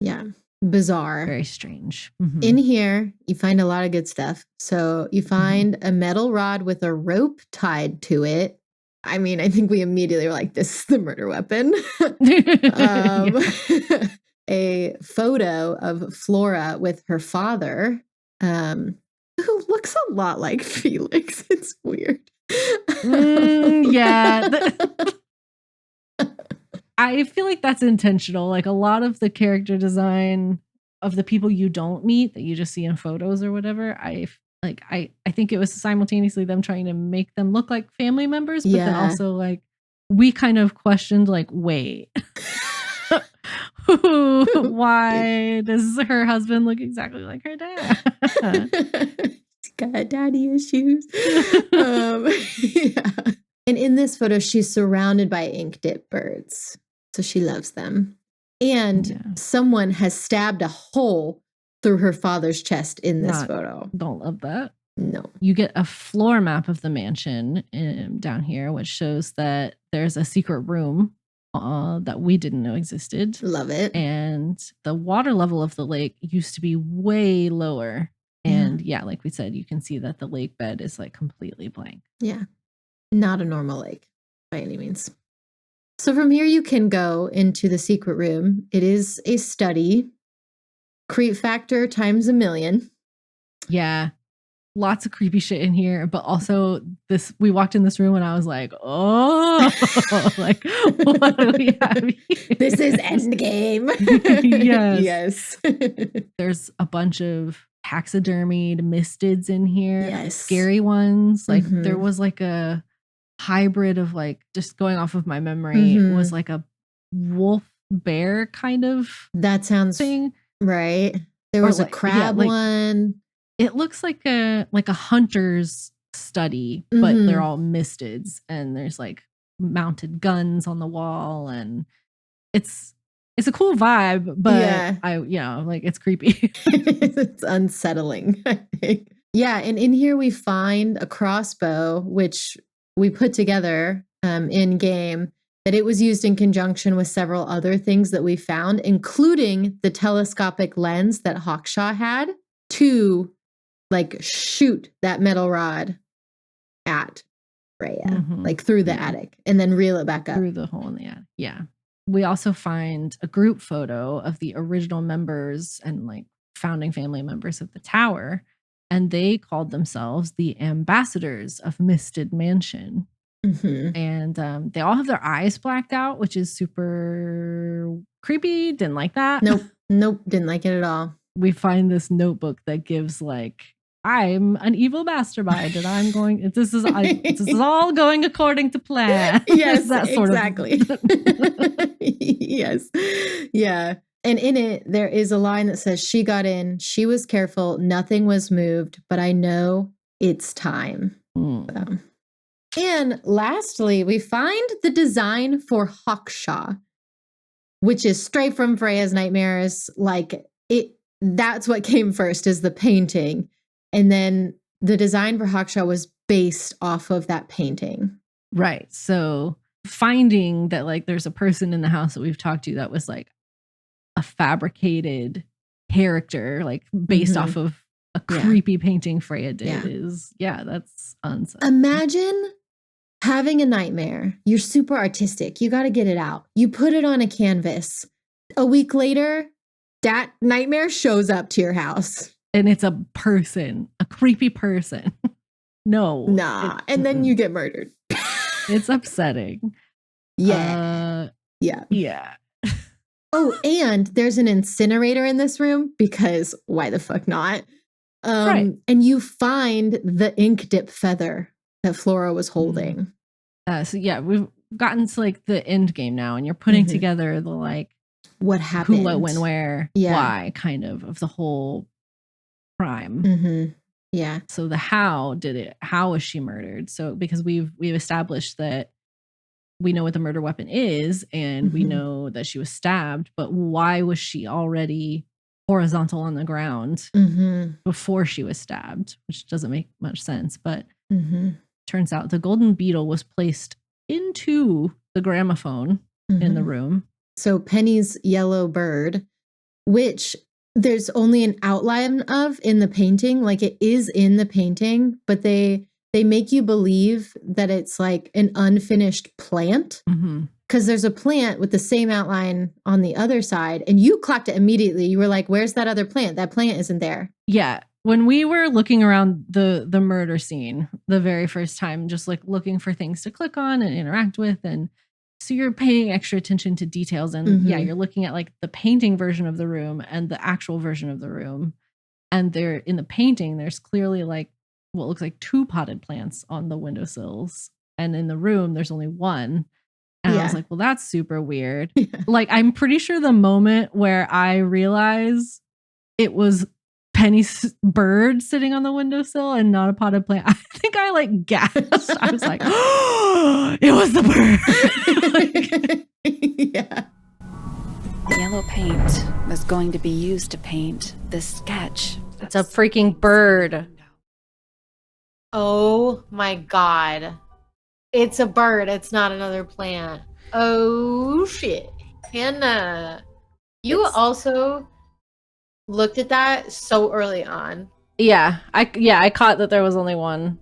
Yeah. Bizarre. Very strange. In here, you find a lot of good stuff. So you find a metal rod with a rope tied to it. I mean, I think we immediately were like, this is the murder weapon. A photo of Flora with her father, who looks a lot like Felix. It's weird. I feel like that's intentional. Like a lot of the character design of the people you don't meet that you just see in photos or whatever, I think it was simultaneously them trying to make them look like family members, but then also like we kind of questioned like, wait, why does her husband look exactly like her dad? He's got daddy issues. And in this photo, she's surrounded by ink dip birds. So she loves them. And someone has stabbed a hole through her father's chest in this photo. Don't love that. No. You get a floor map of the mansion down here, which shows that there's a secret room that we didn't know existed. Love it. And the water level of the lake used to be way lower. And like we said, you can see that the lake bed is like completely blank. Yeah. Not a normal lake by any means. So from here, you can go into the secret room. It is a study. Creep factor times 1,000,000. Yeah. Lots of creepy shit in here. But also we walked in this room and I was like, oh, like, what do we have here? This is Endgame. Yes. There's a bunch of taxidermied mystids in here. Yes. Scary ones. Like there was like a hybrid of like, just going off of my memory, it was like a wolf bear kind of that sounds thing. Right. There was a crab one. It looks like a hunter's study, but they're all mystids and there's like mounted guns on the wall and it's a cool vibe, but like it's creepy. It's unsettling, I think. Yeah, and in here we find a crossbow, which we put together in game, that it was used in conjunction with several other things that we found, including the telescopic lens that Hawkshaw had to like shoot that metal rod at Freya, like through the attic and then reel it back up. Through the hole in the attic. Yeah. We also find a group photo of the original members and like founding family members of the tower. and they called themselves the ambassadors of Misted Mansion. Mhm. And they all have their eyes blacked out, which is super creepy. Didn't like that. Nope, didn't like it at all. We find this notebook that gives like, I'm an evil mastermind, and I'm going. This is all going according to plan. Yes, That sort exactly. Yes, yeah. And in it, there is a line that says, "She got in. She was careful. Nothing was moved. But I know it's time." So. And lastly, we find the design for Hawkshaw, which is straight from Freya's nightmares. Like that's what came first, is the painting. And then the design for Hawkshaw was based off of that painting. Right. So finding that like there's a person in the house that we've talked to that was like a fabricated character, like based off of a creepy painting Freya did is, that's unsettling. Imagine having a nightmare. You're super artistic. You got to get it out. You put it on a canvas. A week later, that nightmare shows up to your house. And it's a person, a creepy person. Nah. And then you get murdered. It's upsetting. Yeah. Yeah. Oh, and there's an incinerator in this room because why the fuck not? Right. And you find the ink dip feather that Flora was holding. We've gotten to like the end game now, and you're putting together the like what happened, who, what, when, where, why, kind of the whole crime. Yeah. So the how did it? How was she murdered? So because we've established that we know what the murder weapon is, and we know that she was stabbed, but why was she already horizontal on the ground before she was stabbed? Which doesn't make much sense, but turns out the golden beetle was placed into the gramophone in the room. So Penny's yellow bird, which there's only an outline of in the painting, like it is in the painting, but they make you believe that it's like an unfinished plant, because there's a plant with the same outline on the other side, and you clocked it immediately. You were like, where's that other plant? That plant isn't there. Yeah. When we were looking around the murder scene the very first time, just like looking for things to click on and interact with, and so you're paying extra attention to details, and you're looking at like the painting version of the room and the actual version of the room, and there in the painting there's clearly like what looks like 2 potted plants on the windowsills, and in the room there's only 1. And I was like, well, that's super weird. Like, I'm pretty sure the moment where I realized it was Penny's bird sitting on the windowsill and not a potted plant, I think I like gasped. I was like, oh, it was the bird. Yeah. The yellow paint was going to be used to paint this sketch. It's a freaking bird. Oh my god. It's a bird. It's not another plant. Oh shit. Hannah, you also looked at that so early on. Yeah, I caught that there was only one.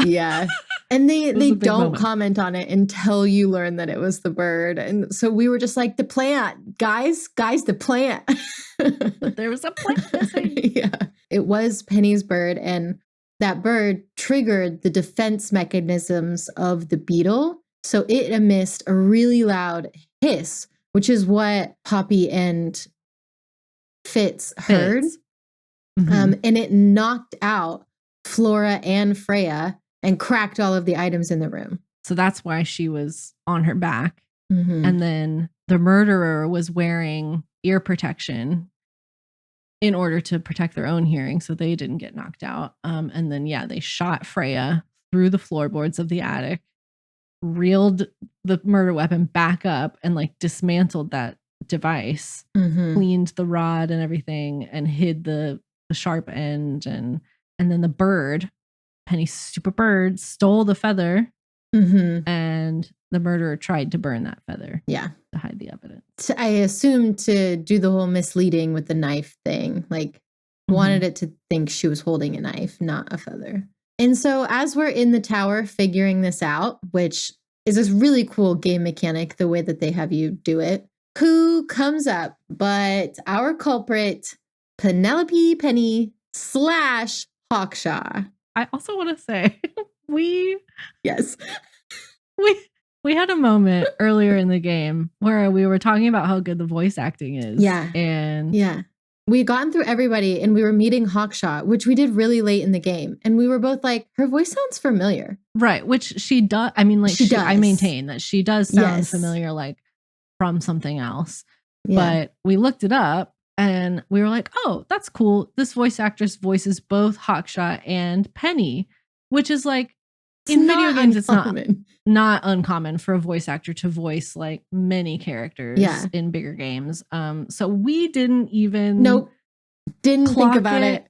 Yeah. And they don't moment. comment on it until you learn that it was the bird. And so we were just like, the plant, guys, the plant. But there was a plant missing. Yeah. It was Penny's bird, and that bird triggered the defense mechanisms of the beetle. So it emits a really loud hiss, which is what Poppy and Fitz heard. And it knocked out Flora and Freya and cracked all of the items in the room. So that's why she was on her back. And then the murderer was wearing ear protection in order to protect their own hearing so they didn't get knocked out. And then, they shot Freya through the floorboards of the attic, reeled the murder weapon back up, and like dismantled that device, cleaned the rod and everything, and hid the sharp end. And then the bird, Penny's super bird, stole the feather, and the murderer tried to burn that feather. Yeah. To hide the evidence. So I assumed to do the whole misleading with the knife thing, like wanted it to think she was holding a knife, not a feather. And so as we're in the tower figuring this out, which is this really cool game mechanic, the way that they have you do it, who comes up but our culprit, Penelope Penny / Hawkshaw. I also want to say we Yes. we had a moment earlier in the game where we were talking about how good the voice acting is. Yeah. And Yeah. We'd gotten through everybody and we were meeting Hawkshaw, which we did really late in the game. And we were both like, her voice sounds familiar. right, which she does. I mean, like She I does. maintain that she does sound Yes. familiar, like from something else. Yeah. But we looked it up and we were like, oh, that's cool. This voice actress voices both Hawkshaw and Penny, which is like in video games, it's not uncommon for a voice actor to voice like many characters in bigger games. So we didn't even didn't think clock about it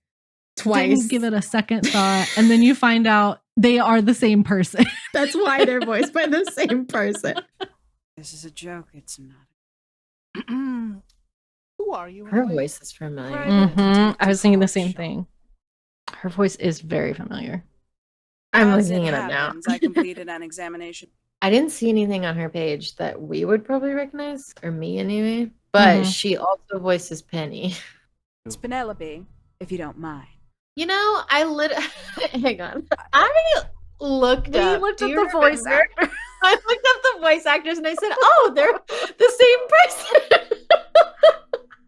twice. Didn't give it a second thought. And then you find out they are the same person. That's why they're voiced by the same person. This is a joke. It's not. Who are you? Her anyway? voice is familiar. I was thinking the same thing. Her voice is very familiar. I'm As looking it up now. happens, I completed an examination. I didn't see anything on her page that we would probably recognize, or me anyway. But she also voices Penny. It's Penelope, if you don't mind. You know, hang on. I looked We up. looked Do at you the voice remember? I looked up the voice actors and I said, "Oh, they're the same person."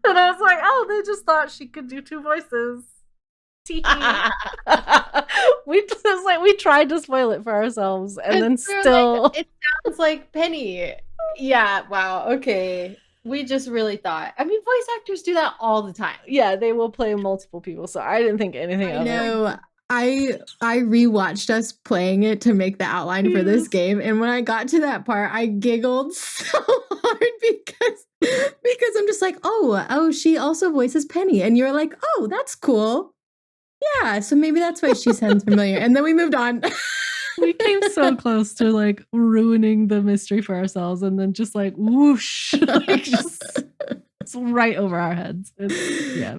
And I was like, oh, they just thought she could do two voices. we tried to spoil it for ourselves and then we were still like, it sounds like Penny. Yeah. Wow. Okay. We just really thought. I mean, voice actors do that all the time. yeah, they will play multiple people, so I didn't think anything of it. No, I rewatched us playing it to make the outline for this game, and when I got to that part, I giggled so hard because I'm just like, oh, she also voices Penny, and you're like, oh, that's cool. Yeah, so maybe that's why she sounds familiar. And then we moved on. We came so close to like ruining the mystery for ourselves, and then just like whoosh, like just it's right over our heads. Yeah.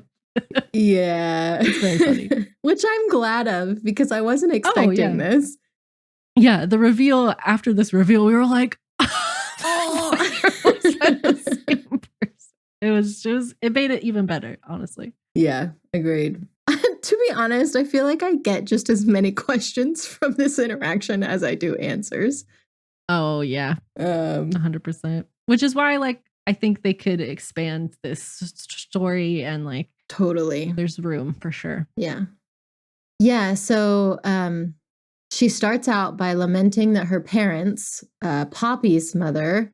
It's very funny. Which I'm glad of because I wasn't expecting this. Yeah, the reveal after this reveal, we were like, the same person. It made it even better, honestly. Yeah, agreed. To be honest, I feel like I get just as many questions from this interaction as I do answers. Oh yeah, 100%. Which is why, like, I think they could expand this story and like totally. There's room for sure. Yeah. So she starts out by lamenting that her parents, Poppy's mother,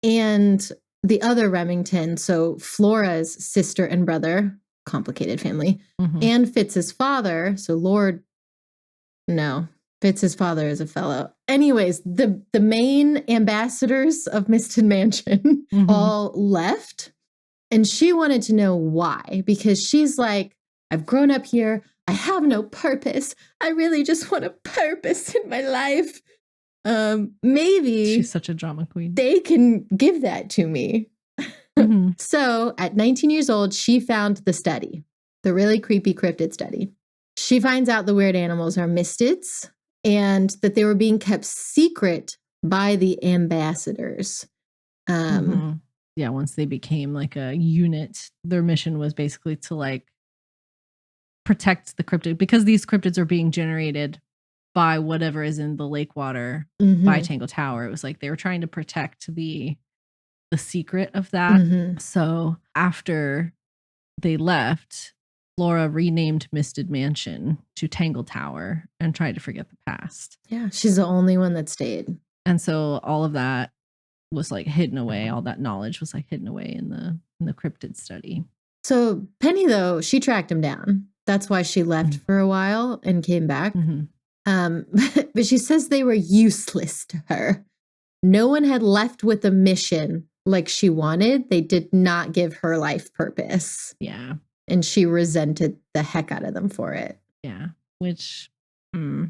and the other Remington, so Flora's sister and brother, complicated family, and Fitz's father, so Fitz's father is a fellow. Anyways, the main ambassadors of Misted Mansion all left, and she wanted to know why, because she's like, I've grown up here, I have no purpose, I really just want a purpose in my life. Maybe she's such a drama queen. They can give that to me. So at 19 years old, she found the study, the really creepy cryptid study. She finds out the weird animals are mystids and that they were being kept secret by the ambassadors. Yeah, once they became like a unit, their mission was basically to like protect the cryptid, because these cryptids are being generated by whatever is in the lake water by Tangle Tower. It was like they were trying to protect the secret of that. So after they left, Laura renamed Misted Mansion to Tangle Tower and tried to forget the past. Yeah, she's the only one that stayed. And so all of that was like hidden away. All that knowledge was like hidden away in the cryptid study. So Penny, though, she tracked him down. That's why she left for a while and came back. But she says they were useless to her. No one had left with a mission like she wanted. They did not give her life purpose. Yeah. And she resented the heck out of them for it. Yeah. Which, I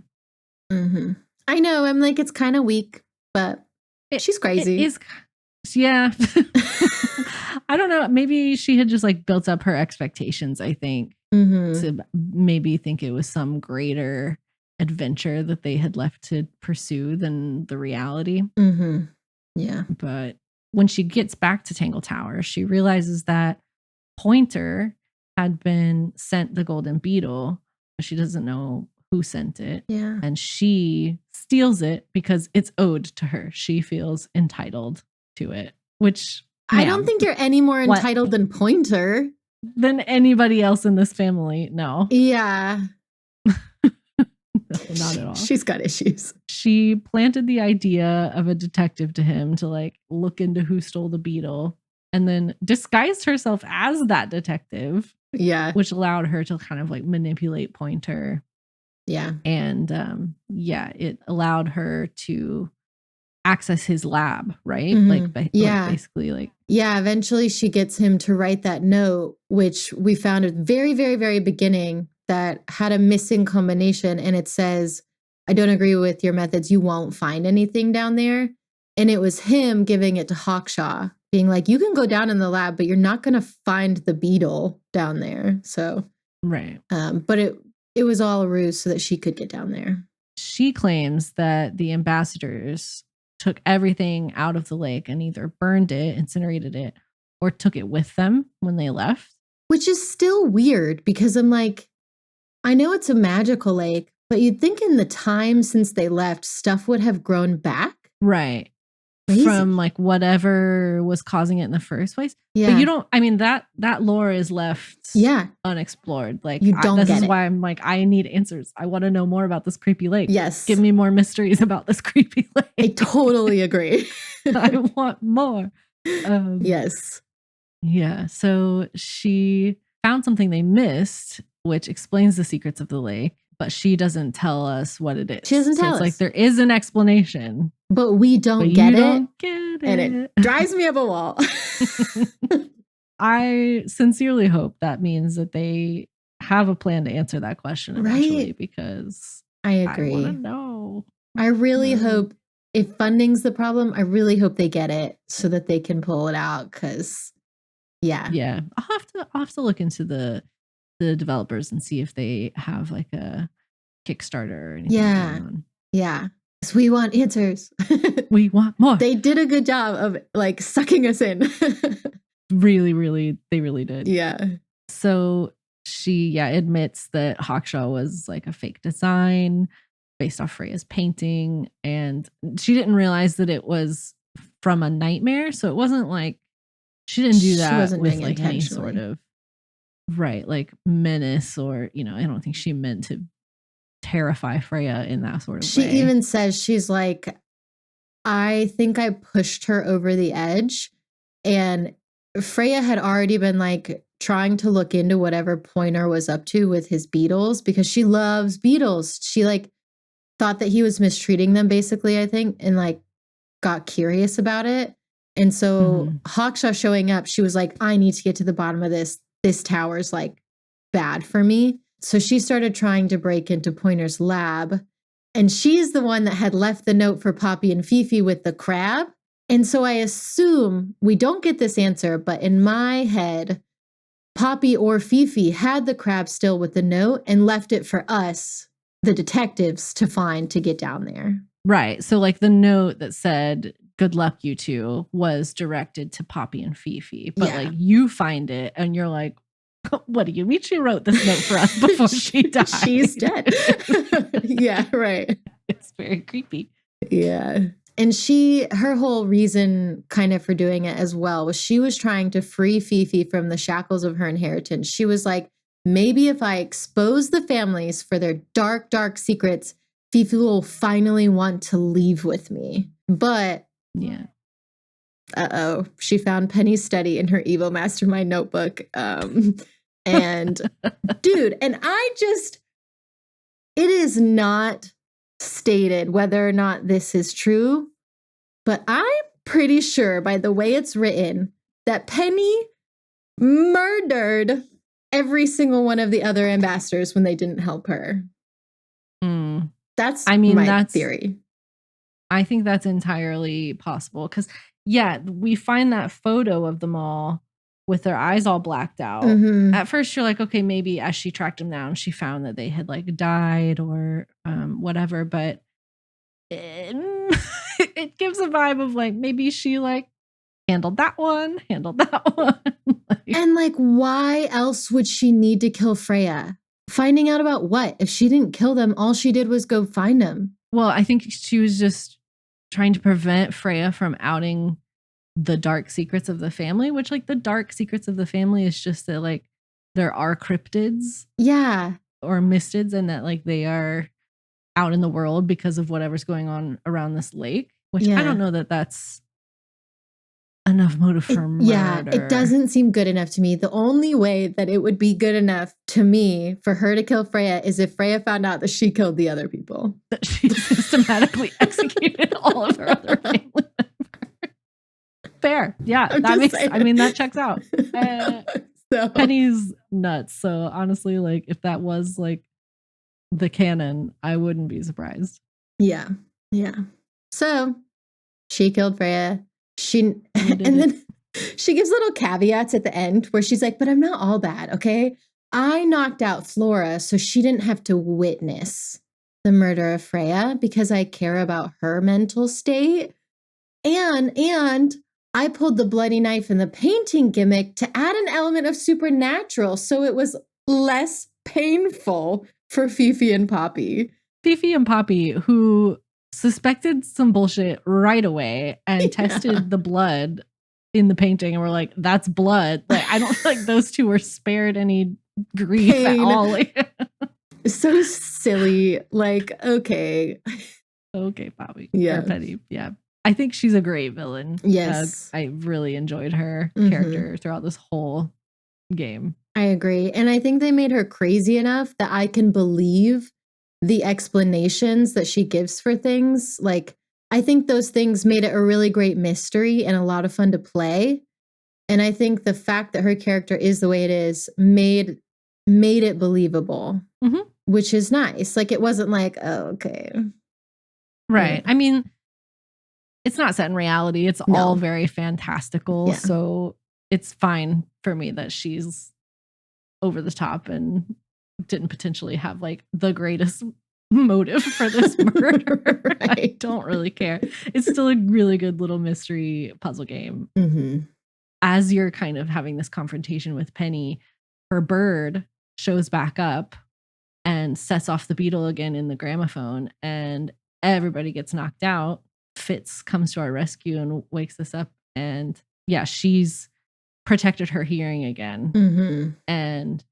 know. I'm like, it's kind of weak, but she's crazy. It is, yeah. I don't know. Maybe she had just like built up her expectations, I think, to maybe think it was some greater adventure that they had left to pursue than the reality. Yeah. But when she gets back to Tangle Tower, she realizes that Pointer had been sent the golden beetle. She doesn't know who sent it. Yeah. And she steals it because it's owed to her. She feels entitled to it, which I don't think you're any more What? entitled than Pointer. than anybody else in this family. No, Yeah. no, not at all. She's got issues. She planted the idea of a detective to him to like look into who stole the beetle and then disguised herself as that detective, Yeah. which allowed her to kind of like manipulate Pointer. Yeah. And yeah, it allowed her to access his lab, right? Mhm. Like Yeah. basically like Yeah. Eventually she gets him to write that note, which we found at the very, very, very beginning that had a missing combination. And it says, I don't agree with your methods. You won't find anything down there. And it was him giving it to Hawkshaw, being like, you can go down in the lab, but you're not going to find the beetle down there. So, right. but it was all a ruse so that she could get down there. She claims that the ambassadors took everything out of the lake and either burned it, incinerated it, or took it with them when they left. Which is still weird because I'm like, I know it's a magical lake, but you'd think in the time since they left, stuff would have grown back. Right. Crazy. From like whatever was causing it in the first place. Yeah. But you don't, I mean, that lore is left Yeah. unexplored. Like, You don't this get is it. why I'm like, I need answers. I want to know more about this creepy lake. Yes. Give me more mysteries about this creepy lake. I totally agree. I want more. Yes. Yeah. So she found something they missed, which explains the secrets of the lake, but she doesn't tell us what it is. She doesn't tell It's us. like there is an explanation, But we don't but get you it. don't get it. And it drives me up a wall. I sincerely hope that means that they have a plan to answer that question eventually, Right. because I I agree. want to know. I really Mm. hope if funding's the problem, I really hope they get it so that they can pull it out. Cause yeah. Yeah, I'll have to look into the developers and see if they have like a Kickstarter or anything Yeah. going on. Yeah. 'Cause we want answers. We want more. They did a good job of like sucking us in. Really, they really did. Yeah. So she admits that Hawkshaw was like a fake design based off Freya's painting, and she didn't realize that it was from a nightmare. So it wasn't like she didn't do She that wasn't with doing like any intentionally. sort of like menace, or I don't think she meant to terrify Freya in that sort of She way. even says, she's like, I think I pushed her over the edge. And Freya had already been like trying to look into whatever Pointer was up to with his beetles because she loves beetles. She like thought that he was mistreating them basically, I think, and like got curious about it. And so Hawkshaw showing up, she was like, I need to get to the bottom of this. This tower's like bad for me. So she started trying to break into Pointer's lab. And she's the one that had left the note for Poppy and Fifi with the crab. And so I assume we don't get this answer, but in my head, Poppy or Fifi had the crab still with the note and left it for us, the detectives, to find to get down there. Right. So like the note that said, good luck, you two, was directed to Poppy and Fifi. But Yeah. like you find it and you're like, what do you mean she wrote this note for us before she died? She's dead. Yeah, right. It's very creepy. Yeah. And her whole reason kind of for doing it as well was she was trying to free Fifi from the shackles of her inheritance. She was like, maybe if I expose the families for their dark, dark secrets, Fifi will finally want to leave with me. But yeah. She found Penny's study in her evil mastermind notebook. And dude, and it is not stated whether or not this is true, but I'm pretty sure by the way it's written that Penny murdered every single one of the other ambassadors when they didn't help her. That's my theory. I think that's entirely possible because, we find that photo of them all with their eyes all blacked out. Mhm. At first, you're like, okay, maybe as she tracked them down, she found that they had like died or whatever. But it gives a vibe of like maybe she like handled that one, handled that one. And like, why else would she need to kill Freya? Finding out about what? If she didn't kill them, all she did was go find them. Well, I think she was just trying to prevent Freya from outing the dark secrets of the family, which like the dark secrets of the family is just that like there are cryptids. Yeah. Or mystids, and that like they are out in the world because of whatever's going on around this lake, which I don't know that that's enough motive for murder. Yeah, it doesn't seem good enough to me. The only way that it would be good enough to me for her to kill Freya is if Freya found out that she killed the other people. That she systematically executed all of her other family members. Fair. Yeah, that makes, I mean, that checks out. So. Penny's nuts. So honestly, like if that was like the canon, I wouldn't be surprised. Yeah. Yeah. So she killed Freya. And then she gives little caveats at the end where she's like, but I'm not all bad, okay? I knocked out Flora so she didn't have to witness the murder of Freya because I care about her mental state. And I pulled the bloody knife and the painting gimmick to add an element of supernatural so it was less painful for Fifi and Poppy. Fifi and Poppy, who suspected some bullshit right away and tested the blood in the painting and were like, that's blood. Like, I don't feel like those two were spared any grief at all. Like, so silly. Like, okay. Okay, Poppy. Yeah. Or Penny. Yeah. I think she's a great villain. Yes. I really enjoyed her character throughout this whole game. I agree. And I think they made her crazy enough that I can believe the explanations that she gives for things. Like, I think those things made it a really great mystery and a lot of fun to play. And I think the fact that her character is the way it is made it believable, which is nice. Like, it wasn't like, oh, okay. Right. I mean, it's not set in reality. It's all very fantastical. Yeah. So it's fine for me that she's over the top and didn't potentially have like the greatest motive for this murder. Right. I don't really care. It's still a really good little mystery puzzle game. As you're kind of having this confrontation with Penny, her bird shows back up and sets off the beetle again in the gramophone, and everybody gets knocked out. Fitz comes to our rescue and wakes us up, and yeah, she's protected her hearing again and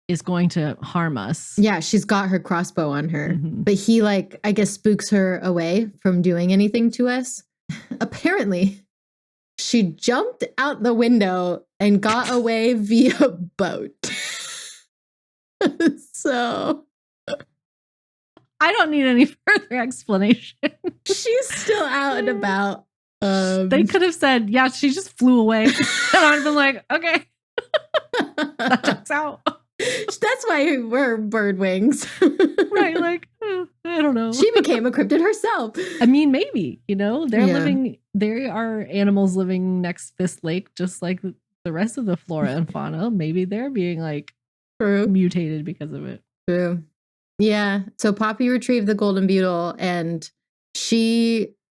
is going to harm us. Yeah, she's got her crossbow on her, but he like, I guess, spooks her away from doing anything to us. Apparently, she jumped out the window and got away via boat. So I don't need any further explanation. She's still out and about. They could have said, yeah, she just flew away. And I'd been like, okay, that checks out. That's why we're bird wings. Right, like, I don't know. She became a cryptid herself. I mean, maybe, you know, there are animals living next to this lake, just like the rest of the flora and fauna. Maybe they're being like mutated because of it. True. Yeah. So Poppy retrieved the golden beetle, and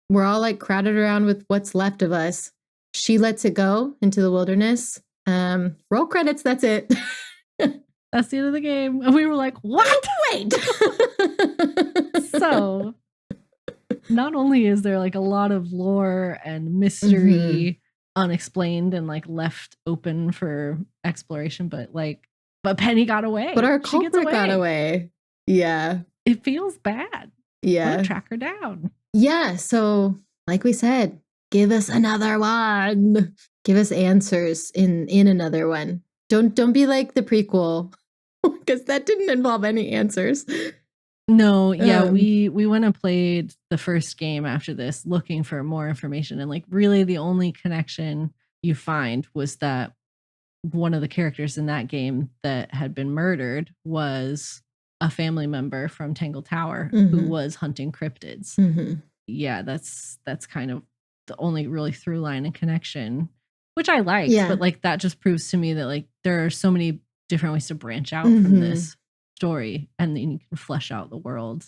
we're all like crowded around with what's left of us. She lets it go into the wilderness. Roll credits. That's it. That's the end of the game. And we were like, what? Wait. So not only is there like a lot of lore and mystery unexplained and like left open for exploration, but Penny got away. But our culprit got away. Yeah. It feels bad. Yeah. We'll track her down. Yeah. So like we said, give us another one. Give us answers in another one. Don't be like the prequel, because that didn't involve any answers. No, yeah, we went and played the first game after this looking for more information, and like really the only connection you find was that one of the characters in that game that had been murdered was a family member from Tangle Tower who was hunting cryptids. Yeah, that's kind of the only really through line and connection, which I like. Yeah. But like that just proves to me that like there are so many different ways to branch out from this story, and then you can flesh out the world.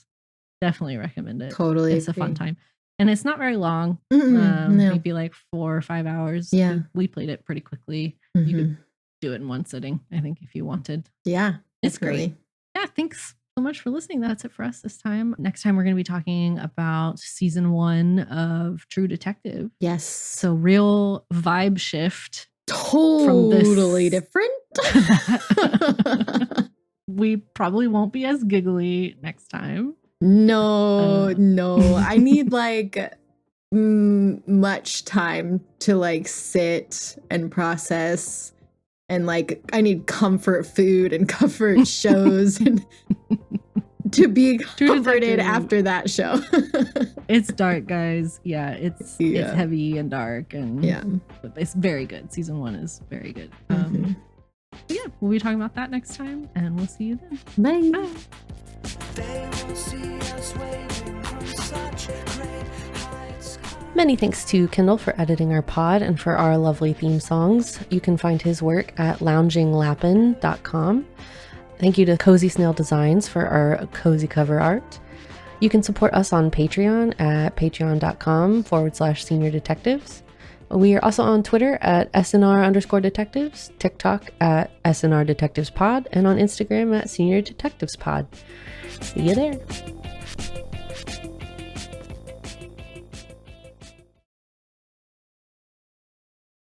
Definitely recommend it. Totally. It's a fun time. And it's not very long. No. Maybe like 4 or 5 hours. Yeah. We played it pretty quickly. You could do it in one sitting, I think, if you wanted. Yeah. It's definitely. great. Yeah, thanks so much for listening. That's it for us this time. Next time, we're going to be talking about season 1 of True Detective. Yes. So, real vibe shift. Totally different. We probably won't be as giggly next time. No. I need like much time to like sit and process, and like I need comfort food and comfort shows and to be comforted after that show. It's dark, guys. Yeah, it's heavy and dark, and but it's very good. Season 1 is very good. Yeah, we'll be talking about that next time, and we'll see you then. Bye. Many thanks to Kendall for editing our pod and for our lovely theme songs. You can find his work at lounginglapin.com. Thank you to Cozy Snail Designs for our cozy cover art. You can support us on Patreon at patreon.com/senior detectives. We are also on Twitter at SNR_detectives, TikTok at SNR Detectives Pod, and on Instagram at Senior Detectives Pod. See you there.